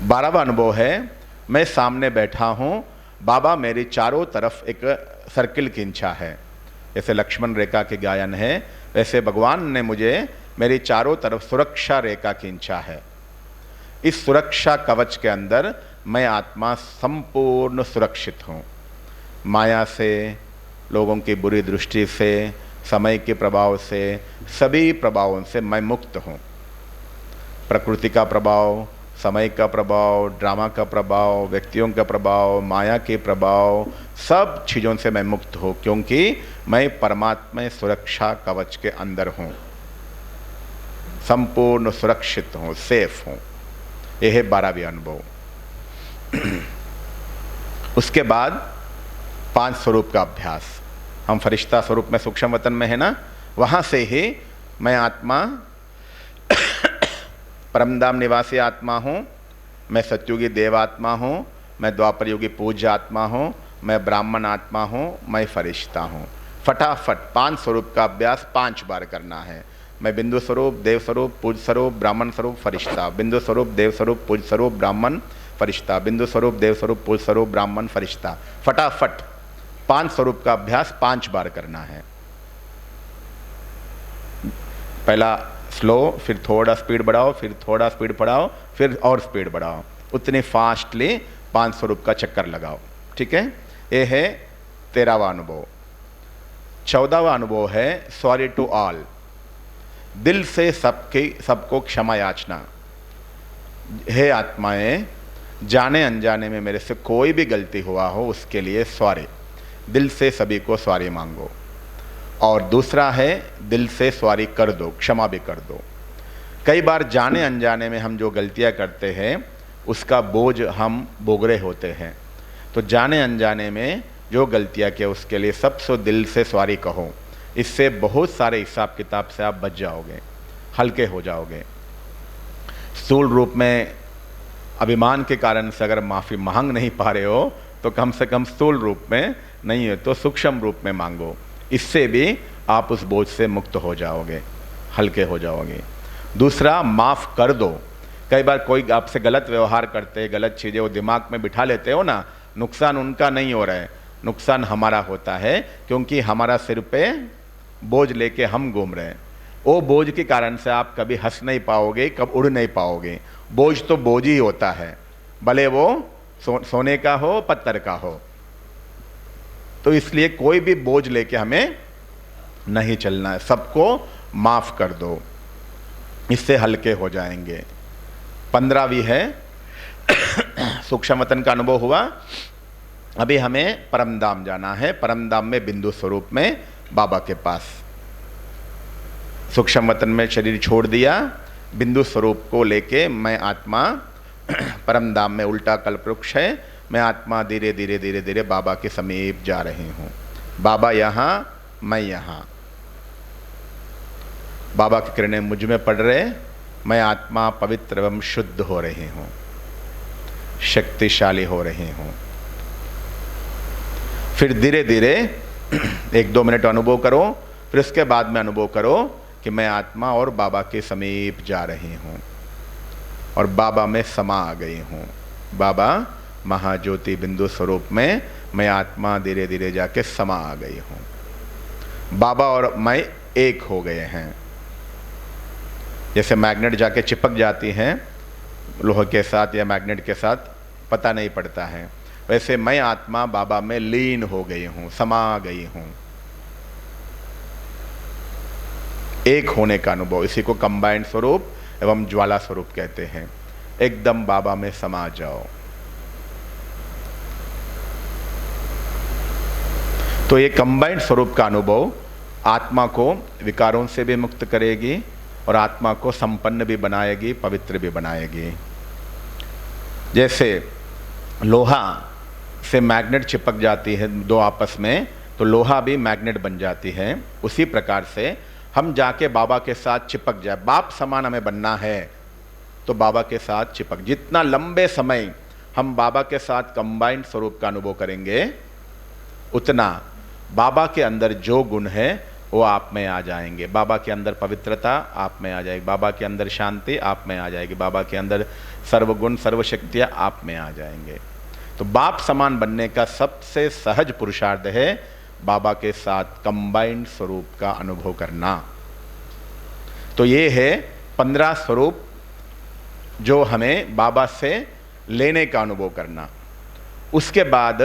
12वां अनुभव है, मैं सामने बैठा हूं, बाबा मेरी चारों तरफ एक सर्किल खींचा है। जैसे लक्ष्मण रेखा के गायन है, वैसे भगवान ने मुझे मेरी चारों तरफ सुरक्षा रेखा खींचा है। इस सुरक्षा कवच के अंदर मैं आत्मा संपूर्ण सुरक्षित हूँ। माया से, लोगों की बुरी दृष्टि से, समय के प्रभाव से, सभी प्रभावों से मैं मुक्त हूँ। प्रकृति का प्रभाव, समय का प्रभाव, ड्रामा का प्रभाव, व्यक्तियों का प्रभाव, माया के प्रभाव, सब चीज़ों से मैं मुक्त हूँ, क्योंकि मैं परमात्मा सुरक्षा कवच के अंदर हूँ, संपूर्ण सुरक्षित हूँ, सेफ हूँ। यह है 12वां अनुभव। उसके बाद 5 स्वरूप का अभ्यास। हम फरिश्ता स्वरूप में सूक्ष्म वतन में है ना, वहाँ से ही मैं आत्मा परमधाम निवासी आत्मा हूँ, मैं सत्युगी देवात्मा हूँ, मैं द्वापर युगी पूज्य आत्मा हूँ, मैं ब्राह्मण आत्मा हूँ, मैं फरिश्ता हूँ। फटाफट 5 स्वरूप का अभ्यास 5 बार करना है। मैं बिंदु स्वरूप, देव स्वरूप, पूज्य स्वरूप, ब्राह्मण स्वरूप, फरिश्ता। बिंदु स्वरूप, देव स्वरूप, पूज्य स्वरूप, ब्राह्मण, फरिश्ता। बिंदु स्वरूप, देव स्वरूप, पूज्य स्वरूप, ब्राह्मण, फरिश्ता। फटाफट 5 स्वरूप का अभ्यास 5 बार करना है। पहला स्लो, फिर थोड़ा स्पीड बढ़ाओ, फिर थोड़ा स्पीड बढ़ाओ, फिर और स्पीड बढ़ाओ। उतनी फास्टली 5 स्वरूप का चक्कर लगाओ। ठीक है, ये है 13वां अनुभव। 14वां अनुभव है सॉरी टू ऑल। दिल से सबको क्षमा याचना। हे आत्माएं, जाने अनजाने में मेरे से कोई भी गलती हुआ हो उसके लिए सॉरी। दिल से सभी को सॉरी मांगो। और दूसरा है दिल से सॉरी कर दो, क्षमा भी कर दो। कई बार जाने अनजाने में हम जो गलतियां करते हैं उसका बोझ हम भोग रहे होते हैं। तो जाने अनजाने में जो गलतियां किया उसके लिए सबसे दिल से सॉरी कहो। इससे बहुत सारे हिसाब किताब से आप बच जाओगे, हल्के हो जाओगे। स्थूल रूप में अभिमान के कारण से अगर माफ़ी मांग नहीं पा रहे हो तो कम से कम स्थूल रूप में नहीं है तो सूक्ष्म रूप में मांगो। इससे भी आप उस बोझ से मुक्त हो जाओगे, हल्के हो जाओगे। दूसरा, माफ़ कर दो। कई बार कोई आपसे गलत व्यवहार करते हैं, गलत चीज़ें वो दिमाग में बिठा लेते हो ना, नुकसान उनका नहीं हो रहा है, नुकसान हमारा होता है, क्योंकि हमारा सिर पे बोझ लेके हम घूम रहे हैं। वो बोझ के कारण से आप कभी हंस नहीं पाओगे, कब उड़ नहीं पाओगे। बोझ तो बोझ ही होता है, भले वो सोने का हो, पत्थर का हो। तो इसलिए कोई भी बोझ लेके हमें नहीं चलना है, सबको माफ कर दो, इससे हल्के हो जाएंगे। 15वीं है सूक्ष्म वतन का अनुभव हुआ। अभी हमें परमधाम जाना है। परमधाम में बिंदु स्वरूप में बाबा के पास। सूक्ष्म वतन में शरीर छोड़ दिया, बिंदु स्वरूप को लेके मैं आत्मा परमधाम में उल्टा कल्पवृक्ष है, मैं आत्मा धीरे धीरे धीरे धीरे बाबा के समीप जा रही हूँ। बाबा यहाँ, मैं यहाँ। बाबा की किरणें मुझ में पड़ रहे, मैं आत्मा पवित्र एवं शुद्ध हो रही हूँ, शक्तिशाली हो रही हूँ। फिर धीरे धीरे 1-2 मिनट अनुभव करो, फिर उसके बाद में अनुभव करो कि मैं आत्मा और बाबा के समीप जा रही हूँ और बाबा में समा आ गई हूँ। बाबा महाज्योति बिंदु स्वरूप में मैं आत्मा धीरे धीरे जाके समा आ गई हूँ। बाबा और मैं एक हो गए हैं। जैसे मैग्नेट जाके चिपक जाती हैं लोहे के साथ या मैग्नेट के साथ, पता नहीं पड़ता है, वैसे मैं आत्मा बाबा में लीन हो गई हूँ, समा गई हूँ। एक होने का अनुभव, इसी को कंबाइंड स्वरूप एवं ज्वाला स्वरूप कहते हैं। एकदम बाबा में समा जाओ। तो ये कंबाइंड स्वरूप का अनुभव आत्मा को विकारों से भी मुक्त करेगी और आत्मा को संपन्न भी बनाएगी, पवित्र भी बनाएगी। जैसे लोहा से मैग्नेट चिपक जाती है दो आपस में, तो लोहा भी मैग्नेट बन जाती है। उसी प्रकार से हम जाके बाबा के साथ चिपक जाए। बाप समान हमें बनना है तो बाबा के साथ चिपक। जितना लंबे समय हम बाबा के साथ कंबाइंड स्वरूप का अनुभव करेंगे, उतना बाबा के अंदर जो गुण है वो आप में आ जाएंगे। बाबा के अंदर पवित्रता आप में आ जाएगी, बाबा के अंदर शांति आप में आ जाएगी, बाबा के अंदर सर्वगुण सर्वशक्तियाँ आप में आ जाएंगे। तो बाप समान बनने का सबसे सहज पुरुषार्थ है बाबा के साथ कंबाइंड स्वरूप का अनुभव करना। तो ये है 15 स्वरूप जो हमें बाबा से लेने का अनुभव करना। उसके बाद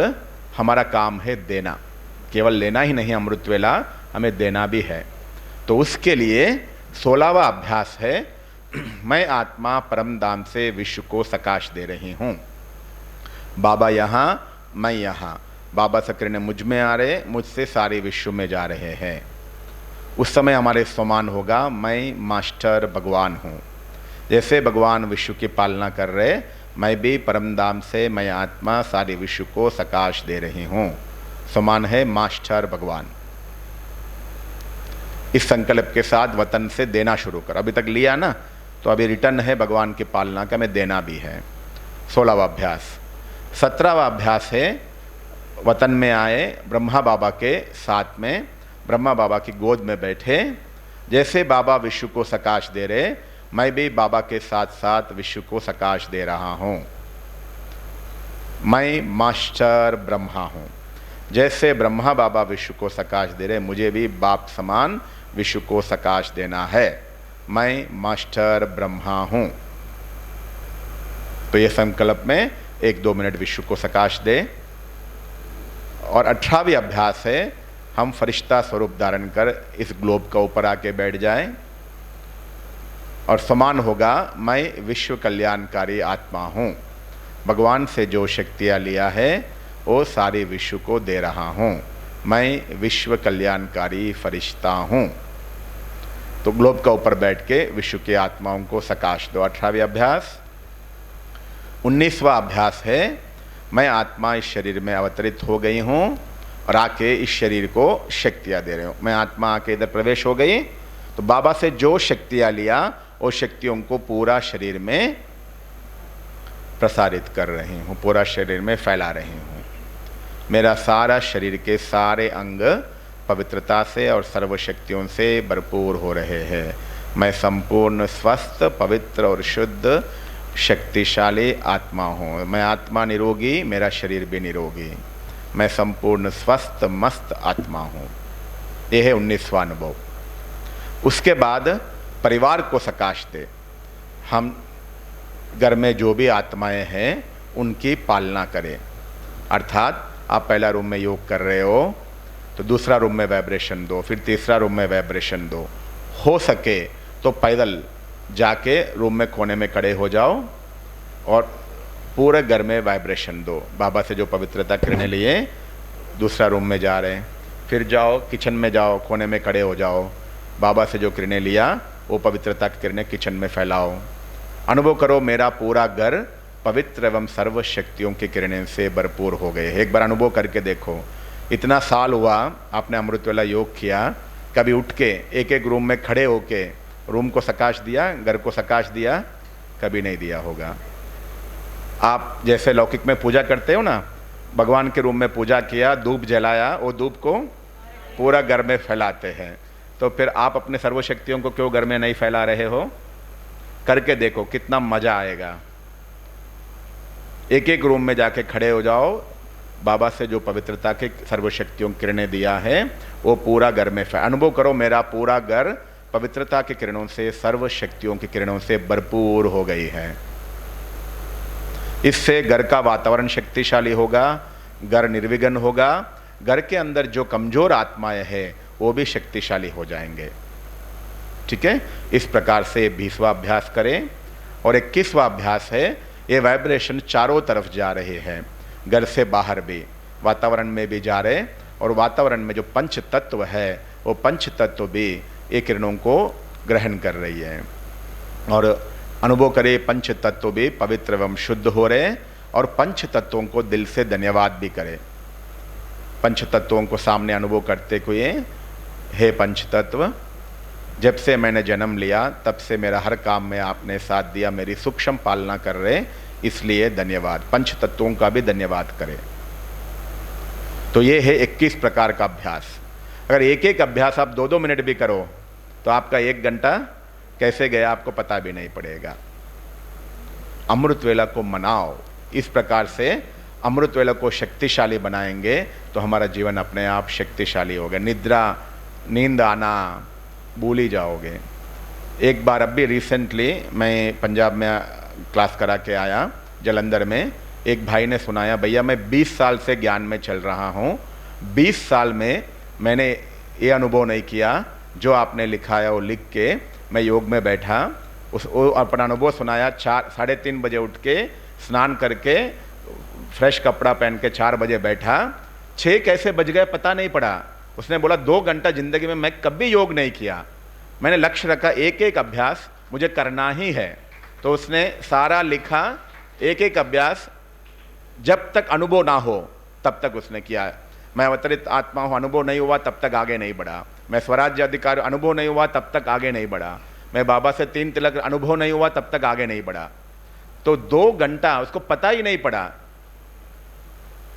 हमारा काम है देना। केवल लेना ही नहीं, अमृत वेला हमें देना भी है। तो उसके लिए 16वां अभ्यास है, मैं आत्मा परम धाम से विश्व को सकाश दे रही हूँ। बाबा यहाँ, मैं यहाँ। बाबा से किरणें मुझ में आ रहे, मुझसे सारे विश्व में जा रहे हैं। उस समय हमारे समान होगा, मैं मास्टर भगवान हूँ। जैसे भगवान विश्व की पालना कर रहे, मैं भी परम धाम से मैं आत्मा सारे विश्व को सकाश दे रही हूँ। समान है मास्टर भगवान। इस संकल्प के साथ वतन से देना शुरू कर। अभी तक लिया ना, तो अभी रिटर्न है भगवान की पालना का, मैं देना भी है। 16वां अभ्यास। 17वां अभ्यास है, वतन में आए ब्रह्मा बाबा के साथ में, ब्रह्मा बाबा की गोद में बैठे। जैसे बाबा विश्व को सकाश दे रहे, मैं भी बाबा के साथ साथ विश्व को सकाश दे रहा हूँ। मैं मास्टर ब्रह्मा हूँ। जैसे ब्रह्मा बाबा विश्व को सकाश दे रहे, मुझे भी बाप समान विश्व को सकाश देना है। मैं मास्टर ब्रह्मा हूँ। तो ये संकल्प में 1-2 मिनट विश्व को सकाश दे। और 18वीं अभ्यास है, हम फरिश्ता स्वरूप धारण कर इस ग्लोब का ऊपर आके बैठ जाएं और समान होगा, मैं विश्व कल्याणकारी आत्मा हूँ। भगवान से जो शक्तियाँ लिया है वो सारे विश्व को दे रहा हूँ। मैं विश्व कल्याणकारी फरिश्ता हूँ। तो ग्लोब का ऊपर बैठ के विश्व के आत्माओं को सकाश दो। 18वीं अभ्यास। 19वां अभ्यास है, मैं आत्मा इस शरीर में अवतरित हो गई हूँ और आके इस शरीर को शक्तियाँ दे रही हूँ। मैं आत्मा आके इधर प्रवेश हो गई, तो बाबा से जो शक्तियाँ लिया वो शक्तियों को पूरा शरीर में प्रसारित कर रही हूँ, पूरा शरीर में फैला रही हूँ। मेरा सारा शरीर के सारे अंग पवित्रता से और सर्वशक्तियों से भरपूर हो रहे हैं। मैं संपूर्ण स्वस्थ, पवित्र और शुद्ध शक्तिशाली आत्मा हूँ। मैं आत्मा निरोगी, मेरा शरीर भी निरोगी। मैं संपूर्ण स्वस्थ मस्त आत्मा हूँ। यह है 19वां अनुभव। उसके बाद परिवार को सकाश दे। हम घर में जो भी आत्माएं हैं उनकी पालना करें। अर्थात आप पहला रूम में योग कर रहे हो तो दूसरा रूम में वाइब्रेशन दो, फिर तीसरा रूम में वाइब्रेशन दो। हो सके तो पैदल जाके रूम में कोने में खड़े हो जाओ और पूरे घर में वाइब्रेशन दो। बाबा से जो पवित्रता किरणें लिए दूसरा रूम में जा रहे हैं, फिर जाओ किचन में जाओ, कोने में खड़े हो जाओ। बाबा से जो किरणें लिया वो पवित्रता की किरणें किचन में फैलाओ। अनुभव करो मेरा पूरा घर पवित्र एवं सर्व शक्तियों की किरणें से भरपूर हो गए। एक बार अनुभव करके देखो। इतना साल हुआ आपने अमृत वेला योग किया, कभी उठ के एक एक रूम में खड़े होके रूम को सकाश दिया, घर को सकाश दिया? कभी नहीं दिया होगा। आप जैसे लौकिक में पूजा करते हो ना, भगवान के रूम में पूजा किया, धूप जलाया, वो धूप को पूरा घर में फैलाते हैं। तो फिर आप अपने सर्वशक्तियों को क्यों घर में नहीं फैला रहे हो? करके देखो कितना मजा आएगा। एक एक रूम में जाके खड़े हो जाओ, बाबा से जो पवित्रता के सर्वशक्तियों की किरणें दिया है वो पूरा घर में अनुभव करो। मेरा पूरा घर पवित्रता की किरणों से, सर्वशक्तियों की किरणों से भरपूर हो गई है। इससे घर का वातावरण शक्तिशाली होगा, घर निर्विघ्न होगा, घर के अंदर जो कमजोर आत्माएं हैं वो भी शक्तिशाली हो जाएंगे। ठीक है, इस प्रकार से 20वां अभ्यास करें। और 21वां अभ्यास है, ये वाइब्रेशन चारों तरफ जा रहे हैं, घर से बाहर भी, वातावरण में भी जा रहे, और वातावरण में जो पंच तत्व है वो पंच तत्व भी ये किरणों को ग्रहण कर रही है। और अनुभव करे पंच तत्व भी पवित्र एवं शुद्ध हो रहे, और पंच तत्वों को दिल से धन्यवाद भी करें। पंच तत्वों को सामने अनुभव करते हुए, हे पंच तत्व, जब से मैंने जन्म लिया तब से मेरा हर काम में आपने साथ दिया, मेरी सूक्ष्म पालना कर रहे, इसलिए धन्यवाद। पंच तत्वों का भी धन्यवाद करें। तो ये है 21 प्रकार का अभ्यास। अगर एक एक अभ्यास आप 2-2 मिनट भी करो तो आपका 1 घंटा कैसे गया आपको पता भी नहीं पड़ेगा। अमृत वेला को मनाओ। इस प्रकार से अमृत वेला को शक्तिशाली बनाएंगे तो हमारा जीवन अपने आप शक्तिशाली होगा। निद्रा, नींद आना भूल ही जाओगे। एक बार अभी रिसेंटली मैं पंजाब में क्लास करा के आया, जलंधर में, एक भाई ने सुनाया, भैया मैं 20 साल से ज्ञान में चल रहा हूँ, 20 साल में मैंने ये अनुभव नहीं किया जो आपने लिखा है। वो लिख के मैं योग में बैठा, वो अपना अनुभव सुनाया। 4-3:30 बजे उठ के स्नान करके फ्रेश कपड़ा पहन के 4 बजे बैठा, 6 कैसे बज गए पता नहीं पड़ा। उसने बोला 2 घंटा जिंदगी में मैं कभी योग नहीं किया, मैंने लक्ष्य रखा एक एक अभ्यास मुझे करना ही है। तो उसने सारा लिखा, एक एक अभ्यास जब तक अनुभव ना हो तब तक उसने किया। मैं अवतरित आत्मा हूँ, अनुभव नहीं हुआ तब तक आगे नहीं बढ़ा। मैं स्वराज्य अधिकारी, अनुभव नहीं हुआ तब तक आगे नहीं बढ़ा। मैं बाबा से 3 तिलक, अनुभव नहीं हुआ तब तक आगे नहीं बढ़ा। तो 2 घंटा उसको पता ही नहीं पड़ा।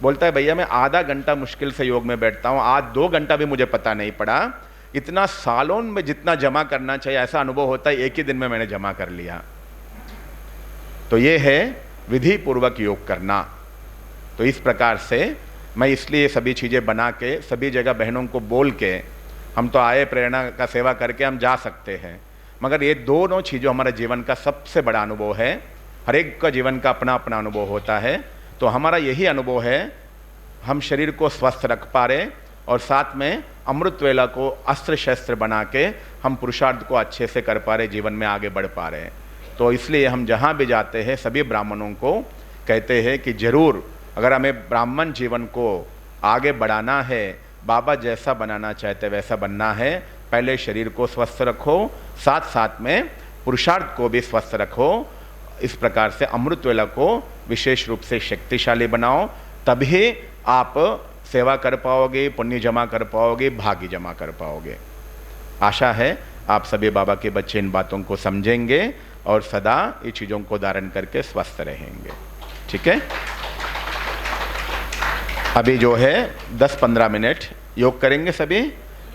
बोलता है भैया मैं आधा घंटा मुश्किल से योग में बैठता हूँ, आज 2 घंटा भी मुझे पता नहीं पड़ा। इतना सालों में जितना जमा करना चाहिए ऐसा अनुभव होता है, एक ही दिन में मैंने जमा कर लिया। तो ये है विधि पूर्वक योग करना। तो इस प्रकार से मैं इसलिए सभी चीज़ें बना के सभी जगह बहनों को बोल के, हम तो आए प्रेरणा का सेवा करके हम जा सकते हैं, मगर ये दोनों चीज़ों हमारे जीवन का सबसे बड़ा अनुभव है। हर एक का जीवन का अपना अपना अनुभव होता है। तो हमारा यही अनुभव है, हम शरीर को स्वस्थ रख पा रहे और साथ में अमृत वेला को अस्त्र शस्त्र बना के हम पुरुषार्थ को अच्छे से कर पा रहे, जीवन में आगे बढ़ पा रहे। तो इसलिए हम जहाँ भी जाते हैं सभी ब्राह्मणों को कहते हैं कि जरूर अगर हमें ब्राह्मण जीवन को आगे बढ़ाना है, बाबा जैसा बनाना चाहते वैसा बनना है, पहले शरीर को स्वस्थ रखो, साथ साथ में पुरुषार्थ को भी स्वस्थ रखो। इस प्रकार से अमृत वेला को विशेष रूप से शक्तिशाली बनाओ, तभी आप सेवा कर पाओगे, पुण्य जमा कर पाओगे, भाग्य जमा कर पाओगे। आशा है आप सभी बाबा के बच्चे इन बातों को समझेंगे और सदा ये चीज़ों को धारण करके स्वस्थ रहेंगे। ठीक है, अभी जो है 10-15 मिनट योग करेंगे सभी।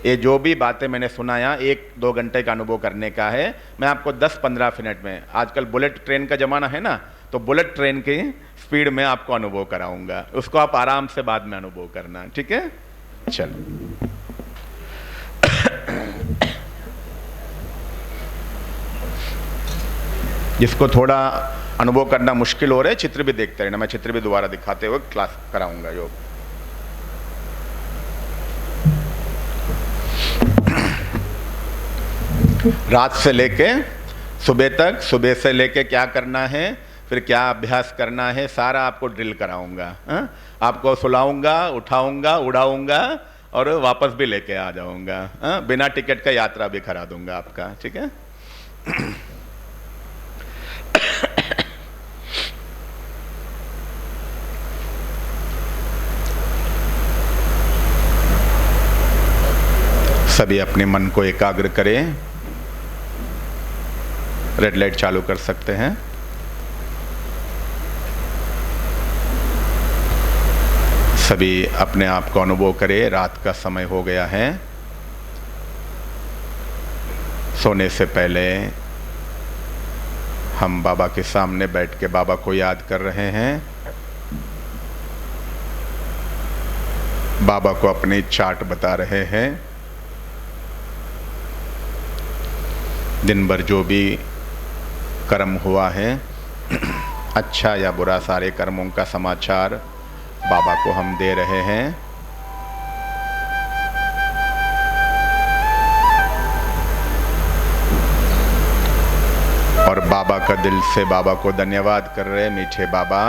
ये जो भी बातें मैंने सुनाया 1-2 घंटे का अनुभव करने का है। मैं आपको 10-15 मिनट में, आजकल बुलेट ट्रेन का ज़माना है ना, तो बुलेट ट्रेन की स्पीड में आपको अनुभव कराऊंगा, उसको आप आराम से बाद में अनुभव करना। ठीक है, चलो। जिसको थोड़ा अनुभव करना मुश्किल हो रहा है चित्र भी देखते रहना, मैं चित्र भी दोबारा दिखाते हुए क्लास कराऊंगा योग। रात से लेके सुबह तक, सुबह से लेके क्या करना है, फिर क्या अभ्यास करना है, सारा आपको ड्रिल कराऊंगा। आपको सुलाऊंगा, उठाऊंगा, उड़ाऊंगा और वापस भी लेके आ जाऊंगा। बिना टिकट का यात्रा भी करा दूंगा आपका। ठीक है, सभी अपने मन को एकाग्र करें। रेड लाइट चालू कर सकते हैं। सभी अपने आप को अनुभव करें, रात का समय हो गया है। सोने से पहले हम बाबा के सामने बैठ के बाबा को याद कर रहे हैं। बाबा को अपनी चार्ट बता रहे हैं। दिन भर जो भी कर्म हुआ है, अच्छा या बुरा, सारे कर्मों का समाचार बाबा को हम दे रहे हैं। और बाबा का दिल से बाबा को धन्यवाद कर रहे हैं। मीठे बाबा,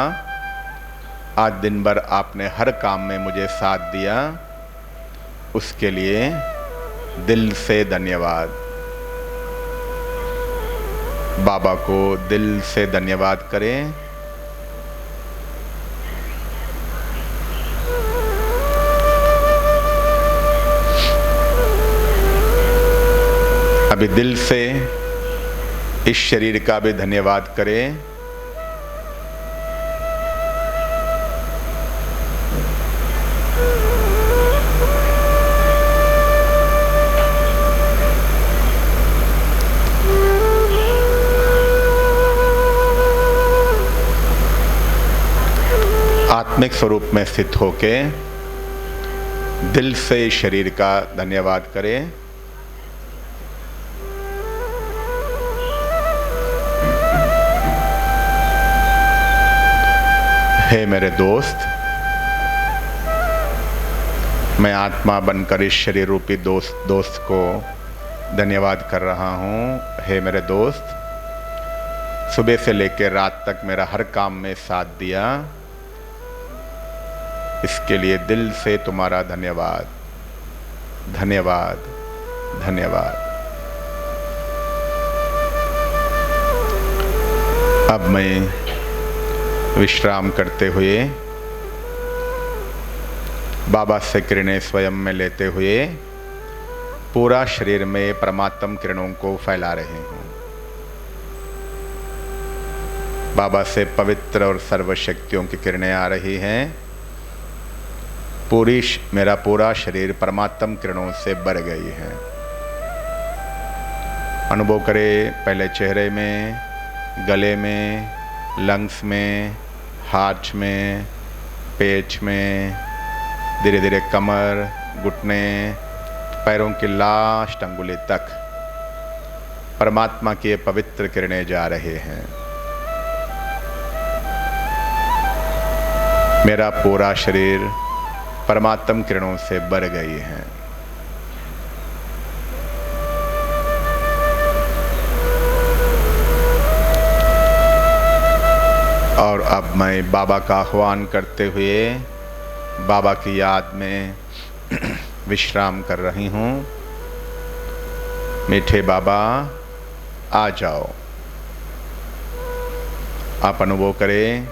आज दिन भर आपने हर काम में मुझे साथ दिया, उसके लिए दिल से धन्यवाद। बाबा को दिल से धन्यवाद करें। अभी दिल से इस शरीर का भी धन्यवाद करें। आत्मिक स्वरूप में स्थित होके दिल से इस शरीर का धन्यवाद करें। हे मेरे दोस्त, मैं आत्मा बनकर इस शरीर रूपी दोस्त को धन्यवाद कर रहा हूँ। हे मेरे दोस्त, सुबह से लेकर रात तक मेरा हर काम में साथ दिया, इसके लिए दिल से तुम्हारा धन्यवाद, धन्यवाद, धन्यवाद। अब मैं विश्राम करते हुए बाबा से किरणें स्वयं में लेते हुए पूरा शरीर में परमात्म किरणों को फैला रहे हूँ। बाबा से पवित्र और सर्वशक्तियों की किरणें आ रही हैं। मेरा पूरा शरीर परमात्म किरणों से भर गई है। अनुभव करें, पहले चेहरे में, गले में, लंग्स में, हाथ में, पेट में, धीरे धीरे कमर, घुटने, पैरों की लास्ट अंगुली तक परमात्मा की पवित्र किरणें जा रहे हैं। मेरा पूरा शरीर परमात्म किरणों से भर गई है। और अब मैं बाबा का आह्वान करते हुए बाबा की याद में विश्राम कर रही हूँ। मीठे बाबा, आ जाओ। आप अनुभव करें,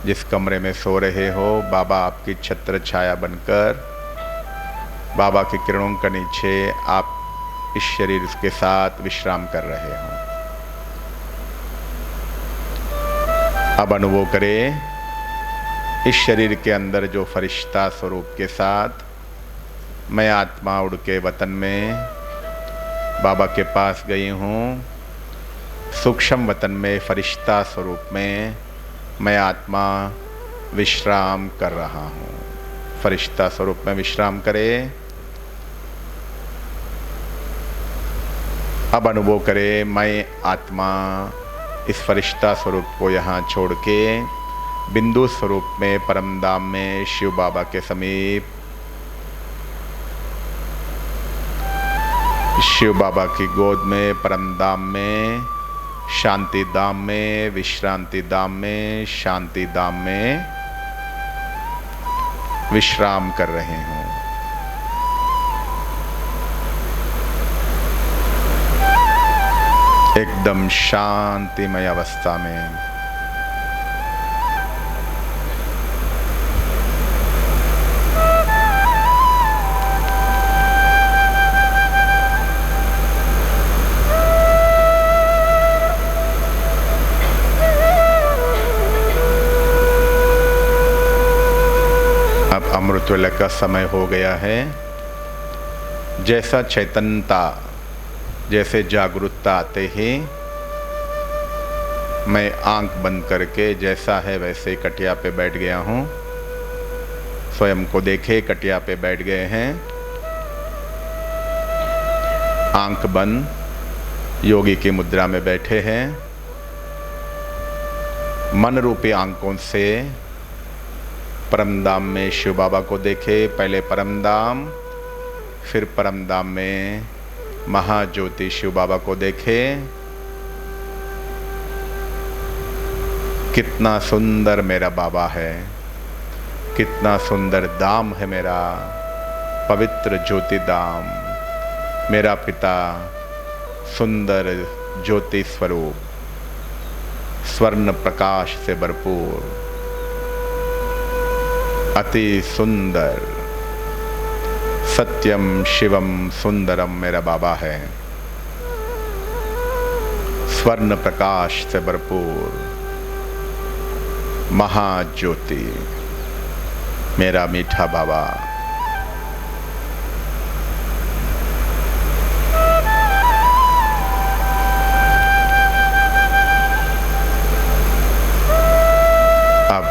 जिस कमरे में सो रहे हो, बाबा आपकी छत्र छाया बनकर बाबा की किरणों के नीचे आप इस शरीर के साथ विश्राम कर रहे हो। अब अनुभव करें, इस शरीर के अंदर जो फरिश्ता स्वरूप के साथ मैं आत्मा उड़ के वतन में बाबा के पास गई हूँ। सूक्ष्म वतन में फरिश्ता स्वरूप में मैं आत्मा विश्राम कर रहा हूँ। फरिश्ता स्वरूप में विश्राम करें। अब अनुभव करें, मैं आत्मा इस फरिश्ता स्वरूप को यहाँ छोड़ के बिंदु स्वरूप में परम धाम में शिव बाबा के समीप, शिव बाबा की गोद में, परम धाम में, शांति धाम में, विश्रांति धाम में, शांति धाम में विश्राम कर रहे हूँ। एकदम शांतिमय अवस्था में। अमृतवेला का समय हो गया है। जैसा चैतन्यता, जैसे जागरूकता आते ही मैं आंख बंद करके जैसा है वैसे कटिया पे बैठ गया हूँ। स्वयं को देखे, कटिया पे बैठ गए हैं, आंख बंद, योगी की मुद्रा में बैठे हैं। मन रूपी आंखों से परमधाम में शिव बाबा को देखे। पहले परमधाम, फिर परमधाम में महाज्योति शिव बाबा को देखे। कितना सुंदर मेरा बाबा है, कितना सुंदर धाम है मेरा, पवित्र ज्योति धाम। मेरा पिता सुंदर ज्योति स्वरूप, स्वर्ण प्रकाश से भरपूर, अति सुंदर, सत्यम शिवम सुंदरम मेरा बाबा है। स्वर्ण प्रकाश से भरपूर महाज्योति मेरा मीठा बाबा। अब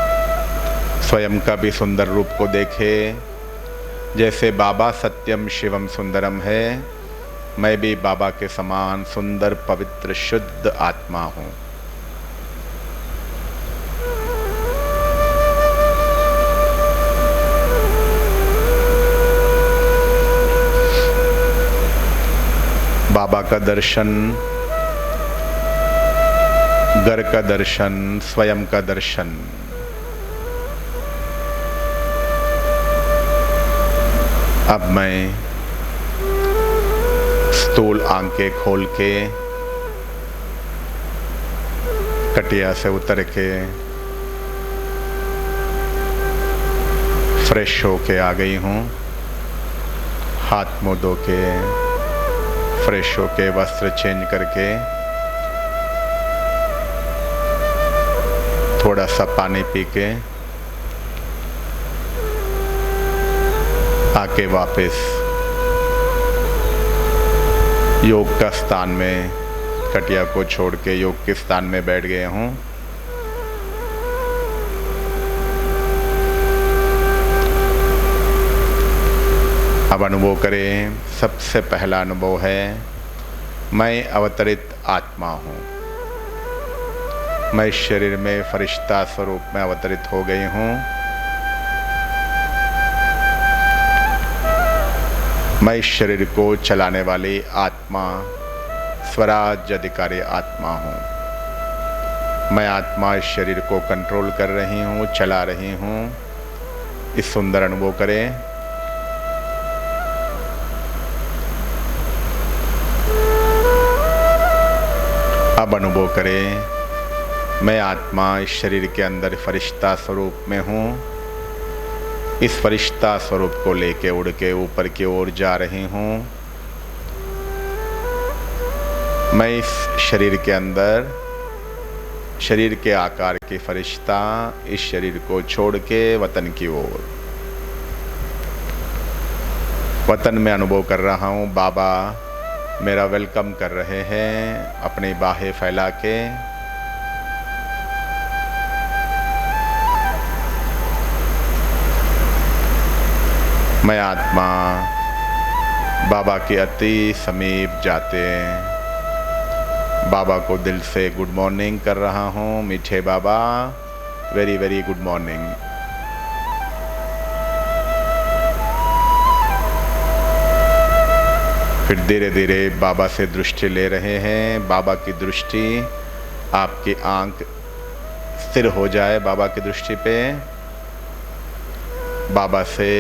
स्वयं का भी सुंदर रूप को देखे। जैसे बाबा सत्यम शिवम सुंदरम है, मैं भी बाबा के समान सुंदर पवित्र शुद्ध आत्मा हूँ। बाबा का दर्शन, घर का दर्शन, स्वयं का दर्शन। अब मैं स्थूल आंखें खोल के कटिया से उतर के फ्रेश होके आ गई हूँ। हाथ मुँह धो के, फ्रेश होके, वस्त्र चेंज करके, थोड़ा सा पानी पी के आके वापस योग का स्थान में, कटिया को छोड़ के योग के स्थान में बैठ गए हूँ। अब अनुभव करें। सबसे पहला अनुभव है, मैं अवतरित आत्मा हूँ। मैं इस शरीर में फरिश्ता स्वरूप में अवतरित हो गई हूँ। मैं इस शरीर को चलाने वाली आत्मा, स्वराज अधिकारी आत्मा हूँ। मैं आत्मा इस शरीर को कंट्रोल कर रही हूँ, चला रही हूँ। इस सुंदर अनुभव करें। अब अनुभव करें, मैं आत्मा इस शरीर के अंदर फरिश्ता स्वरूप में हूँ। इस फरिश्ता स्वरूप को लेके उड़ के ऊपर की ओर जा रही हूँ। मैं इस शरीर के अंदर, शरीर के आकार की फरिश्ता, इस शरीर को छोड़ के वतन की ओर, वतन में अनुभव कर रहा हूँ। बाबा मेरा वेलकम कर रहे हैं अपनी बाहें फैला के। मैं आत्मा बाबा के अति समीप जाते बाबा को दिल से गुड मॉर्निंग कर रहा हूँ। मीठे बाबा, वेरी वेरी गुड मॉर्निंग। फिर धीरे धीरे बाबा से दृष्टि ले रहे हैं। बाबा की दृष्टि, आपकी आंख स्थिर हो जाए बाबा की दृष्टि पे। बाबा से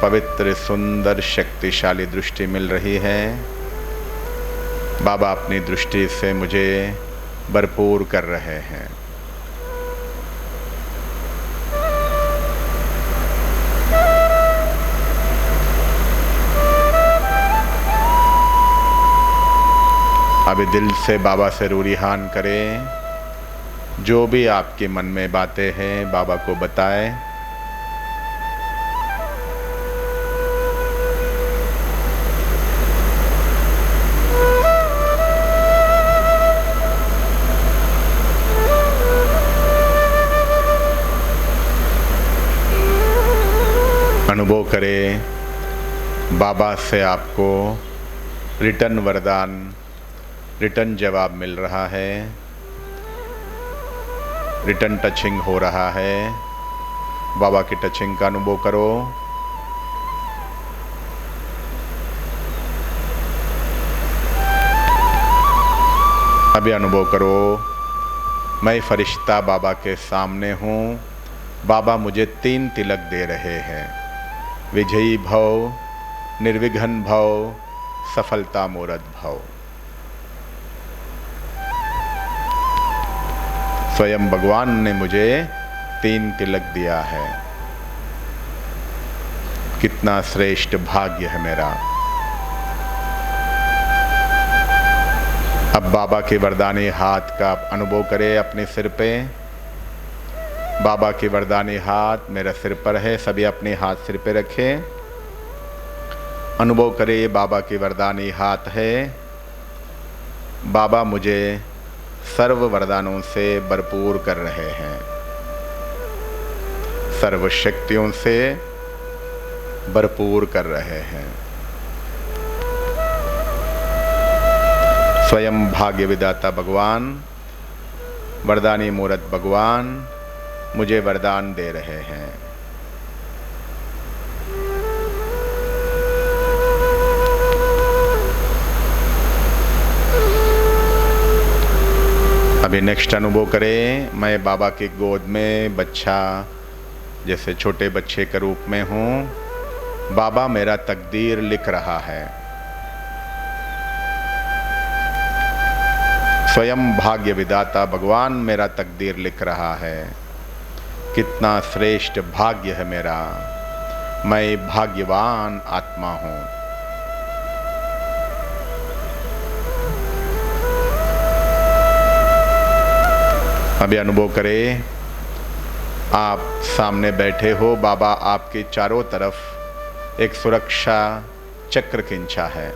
पवित्र सुंदर शक्तिशाली दृष्टि मिल रही है। बाबा अपनी दृष्टि से मुझे भरपूर कर रहे हैं। अभी दिल से बाबा से रूरिहान करें। जो भी आपके मन में बातें हैं बाबा को बताएं। अनुभव करें बाबा से आपको रिटर्न वरदान, रिटर्न जवाब मिल रहा है, रिटर्न टचिंग हो रहा है। बाबा की टचिंग का अनुभव करो। अभी अनुभव करो, मैं फरिश्ता बाबा के सामने हूँ। बाबा मुझे 3 तिलक दे रहे हैं। विजयी भव, निर्विघ्न भव, सफलता मूर्त भव। स्वयं भगवान ने मुझे 3 तिलक दिया है। कितना श्रेष्ठ भाग्य है मेरा। अब बाबा के वरदानी हाथ का अनुभव करें अपने सिर पे। बाबा के वरदानी हाथ मेरा सिर पर है। सभी अपने हाथ सिर पे रखें। अनुभव करें बाबा के वरदानी हाथ है। बाबा मुझे सर्व वरदानों से भरपूर कर रहे हैं, सर्व शक्तियों से भरपूर कर रहे हैं। स्वयं भाग्य विदाता भगवान, वरदानी मूर्त भगवान मुझे वरदान दे रहे हैं। अभी नेक्स्ट अनुभव करें, मैं बाबा की गोद में बच्चा, जैसे छोटे बच्चे के रूप में हूँ। बाबा मेरा तकदीर लिख रहा है। स्वयं भाग्य विदाता भगवान मेरा तकदीर लिख रहा है। कितना श्रेष्ठ भाग्य है मेरा। मैं भाग्यवान आत्मा हूँ। अभी अनुभव करें, आप सामने बैठे हो। बाबा आपके चारों तरफ एक सुरक्षा चक्र खींचा है।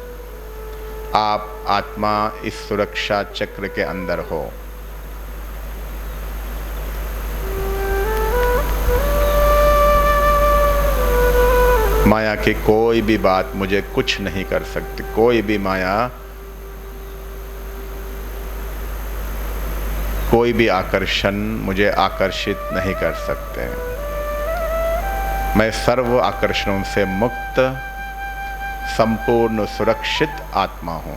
आप आत्मा इस सुरक्षा चक्र के अंदर हो। माया की कोई भी बात मुझे कुछ नहीं कर सकती। कोई भी माया, कोई भी आकर्षण मुझे आकर्षित नहीं कर सकते। मैं सर्व आकर्षणों से मुक्त, संपूर्ण सुरक्षित आत्मा हूं।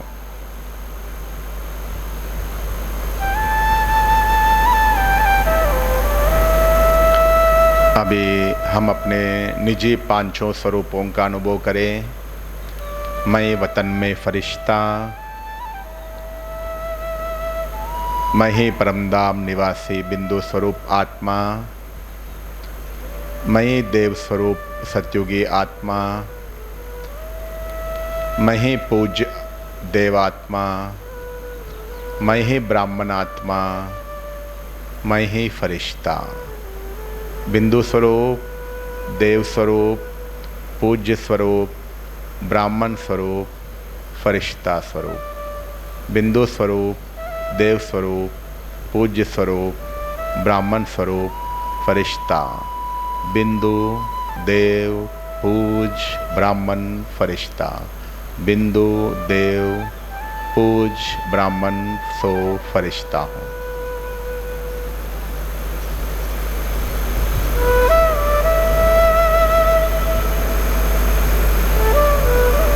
अभी हम अपने निजी पांचों स्वरूपों का अनुभव करें। मैं वतन में फरिश्ता, मैं ही परमधाम निवासी बिंदु स्वरूप आत्मा, मैं ही देव स्वरूप सत्युगी आत्मा, मैं ही पूज्य देवात्मा, मैं ही ब्राह्मण आत्मा, मैं ही फरिश्ता। बिंदु स्वरूप, देव स्वरूप, पूज्य स्वरूप, ब्राह्मण स्वरूप, फरिश्ता स्वरूप। बिंदु स्वरूप, देव स्वरूप, पूज्य स्वरूप, ब्राह्मण स्वरूप, फरिश्ता। बिंदु, देव, पूज्य, ब्राह्मण, फरिश्ता। बिंदु, देव, पूज्य, ब्राह्मण, सो फरिश्ता हूँ।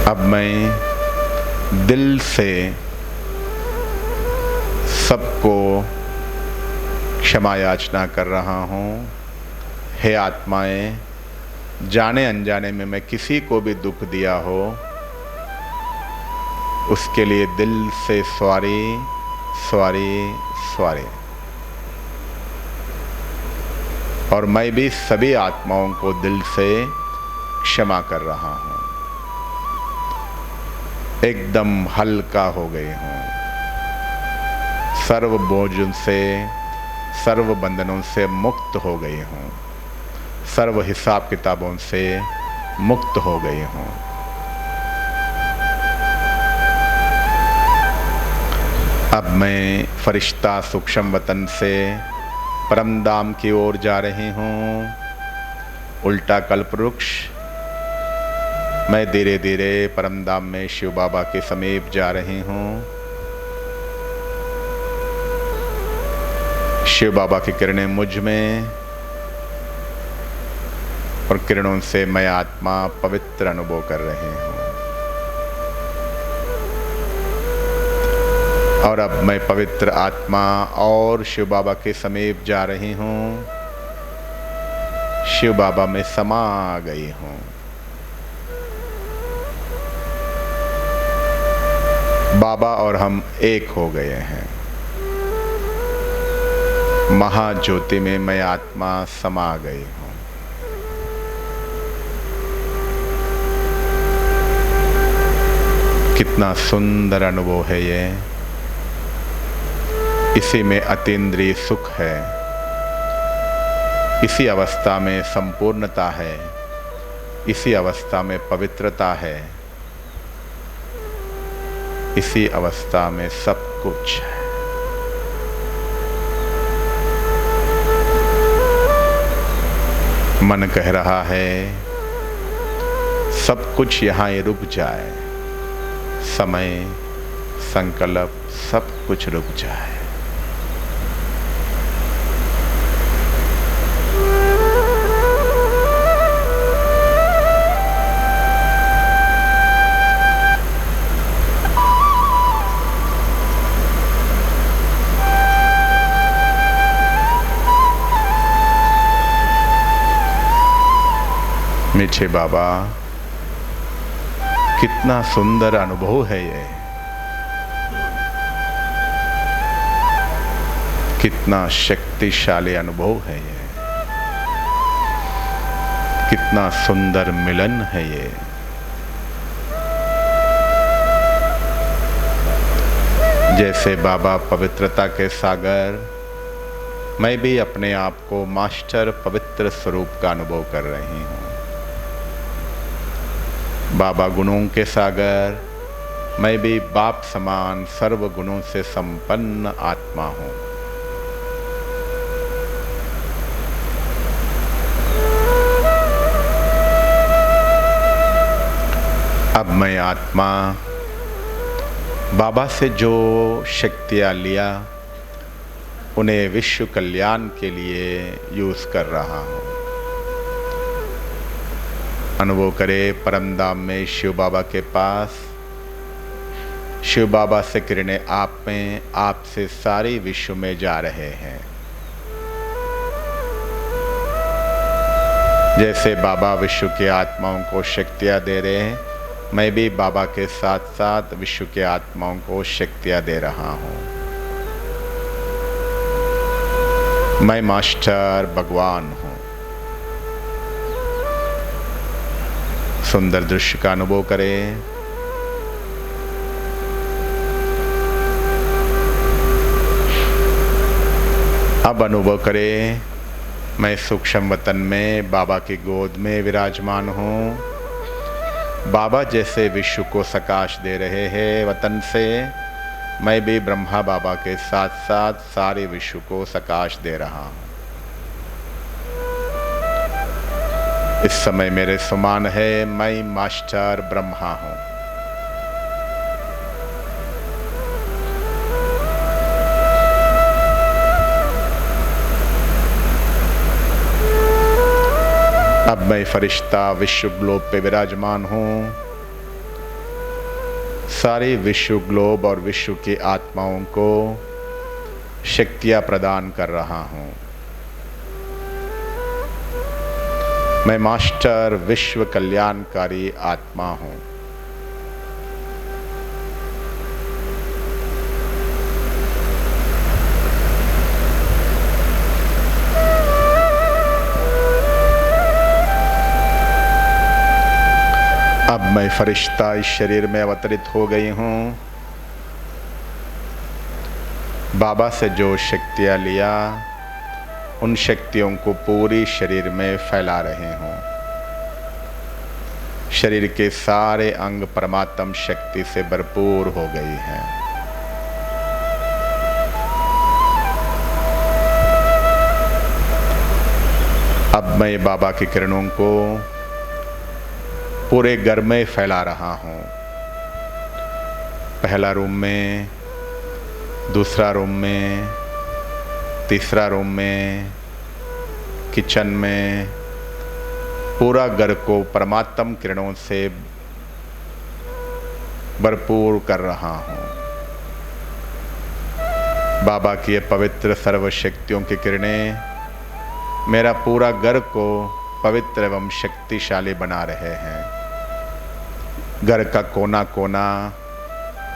अब मैं दिल से सबको क्षमा याचना कर रहा हूँ। हे आत्माएं, जाने अनजाने में मैं किसी को भी दुख दिया हो, उसके लिए दिल से सॉरी, सॉरी, सॉरी। और मैं भी सभी आत्माओं को दिल से क्षमा कर रहा हूँ। एकदम हल्का हो गई हूँ। सर्व बोझ से, सर्व बंधनों से मुक्त हो गई हूँ। सर्व हिसाब किताबों से मुक्त हो गई हूँ। अब मैं फरिश्ता सूक्ष्म वतन से परमधाम की ओर जा रही हूँ। उल्टा कल्पवृक्ष मैं धीरे धीरे परमधाम में शिव बाबा के समीप जा रही हूँ। शिव बाबा की किरणें मुझ में और किरणों से मैं आत्मा पवित्र अनुभव कर रही हूँ। और अब मैं पवित्र आत्मा और शिव बाबा के समीप जा रही हूँ। शिव बाबा में समा गई हूँ। बाबा और हम एक हो गए हैं। महाज्योति में मैं आत्मा समा गई हूँ। कितना सुंदर अनुभव है ये। इसी में अतीन्द्रिय सुख है। इसी अवस्था में संपूर्णता है। इसी अवस्था में पवित्रता है। इसी अवस्था में सब कुछ है। मन कह रहा है सब कुछ यहाँ ही रुक जाए। समय, संकल्प, सब कुछ रुक जाए। मीठे बाबा, कितना सुंदर अनुभव है ये। कितना शक्तिशाली अनुभव है ये। कितना सुंदर मिलन है ये। जैसे बाबा पवित्रता के सागर, मैं भी अपने आप को मास्टर पवित्र स्वरूप का अनुभव कर रही हूँ। बाबा गुणों के सागर, मैं भी बाप समान सर्व गुणों से संपन्न आत्मा हूँ। अब मैं आत्मा बाबा से जो शक्तियाँ लिया उन्हें विश्व कल्याण के लिए यूज कर रहा हूँ। अनुभव करे परमधाम में शिव बाबा के पास। शिव बाबा से किरणें आप में, आपसे सारे विश्व में जा रहे हैं। जैसे बाबा विश्व के आत्माओं को शक्तियाँ दे रहे हैं, मैं भी बाबा के साथ साथ विश्व के आत्माओं को शक्तियाँ दे रहा हूँ। मैं मास्टर भगवान हूँ। सुंदर दृश्य का अनुभव करें। अब अनुभव करें मैं सूक्ष्म वतन में बाबा की गोद में विराजमान हूँ। बाबा जैसे विश्व को सकाश दे रहे हैं वतन से, मैं भी ब्रह्मा बाबा के साथ साथ सारे विश्व को सकाश दे रहा हूँ। इस समय मेरे समान है, मैं मास्टर ब्रह्मा हूँ। अब मैं फरिश्ता विश्व ग्लोब पे विराजमान हूँ। सारे विश्व ग्लोब और विश्व की आत्माओं को शक्तियाँ प्रदान कर रहा हूँ। मैं मास्टर विश्व कल्याणकारी आत्मा हूँ। अब मैं फरिश्ता इस शरीर में अवतरित हो गई हूँ। बाबा से जो शक्तियाँ लिया उन शक्तियों को पूरी शरीर में फैला रहे हूँ। शरीर के सारे अंग परमात्म शक्ति से भरपूर हो गई हैं। अब मैं बाबा की किरणों को पूरे घर में फैला रहा हूँ। पहला रूम में, दूसरा रूम में, तीसरा रूम में, किचन में, पूरा घर को परमात्म किरणों से भरपूर कर रहा हूँ। बाबा की ये पवित्र सर्वशक्तियों की किरणें मेरा पूरा घर को पवित्र एवं शक्तिशाली बना रहे हैं। घर का कोना कोना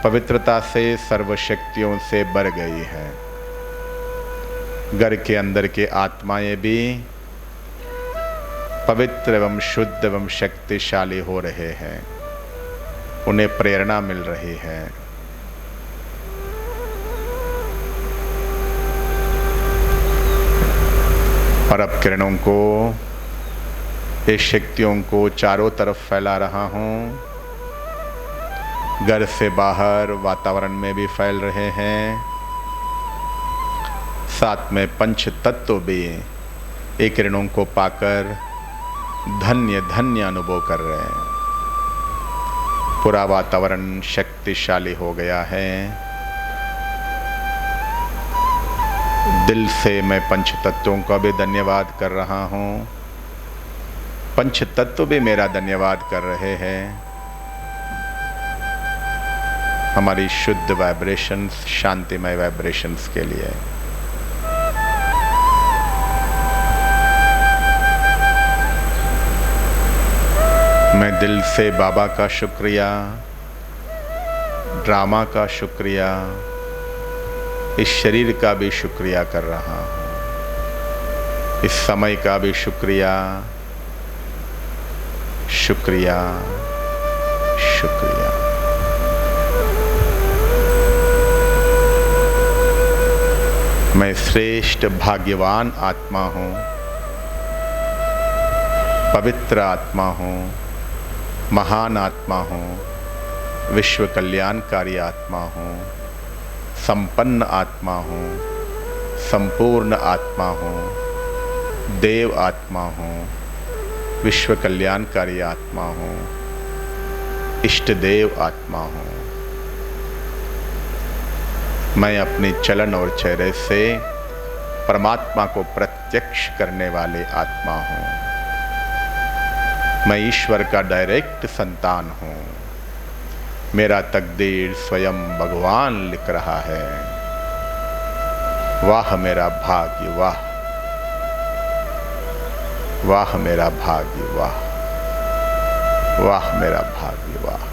पवित्रता से सर्वशक्तियों से भर गई है। घर के अंदर के आत्माएं भी पवित्र एवं शुद्ध एवं शक्तिशाली हो रहे हैं। उन्हें प्रेरणा मिल रही है। और अब किरणों को, इस शक्तियों को चारों तरफ फैला रहा हूँ। घर से बाहर वातावरण में भी फैल रहे हैं। साथ में पंच तत्व भी ये किरणों को पाकर धन्य धन्य अनुभव कर रहे हैं। पूरा वातावरण शक्तिशाली हो गया है। दिल से मैं पंच तत्वों का भी धन्यवाद कर रहा हूँ। पंच तत्व भी मेरा धन्यवाद कर रहे हैं। हमारी शुद्ध वाइब्रेशंस, शांतिमय वाइब्रेशंस के लिए। मैं दिल से बाबा का शुक्रिया, ड्रामा का शुक्रिया, इस शरीर का भी शुक्रिया कर रहा हूँ। इस समय का भी शुक्रिया, शुक्रिया, शुक्रिया। मैं श्रेष्ठ भाग्यवान आत्मा हूँ, पवित्र आत्मा हूँ, महान आत्मा हूँ, विश्व कल्याणकारी आत्मा हूँ, संपन्न आत्मा हूँ, संपूर्ण आत्मा हूँ, देव आत्मा हूँ, विश्व कल्याणकारी आत्मा हूँ, इष्ट देव आत्मा हूँ। मैं अपने चलन और चेहरे से परमात्मा को प्रत्यक्ष करने वाले आत्मा हूँ। मैं ईश्वर का डायरेक्ट संतान हूँ। मेरा तकदीर स्वयं भगवान लिख रहा है। वाह मेरा भाग्य, वाह वाह मेरा भाग्य, वाह वाह मेरा भाग्य, वाह।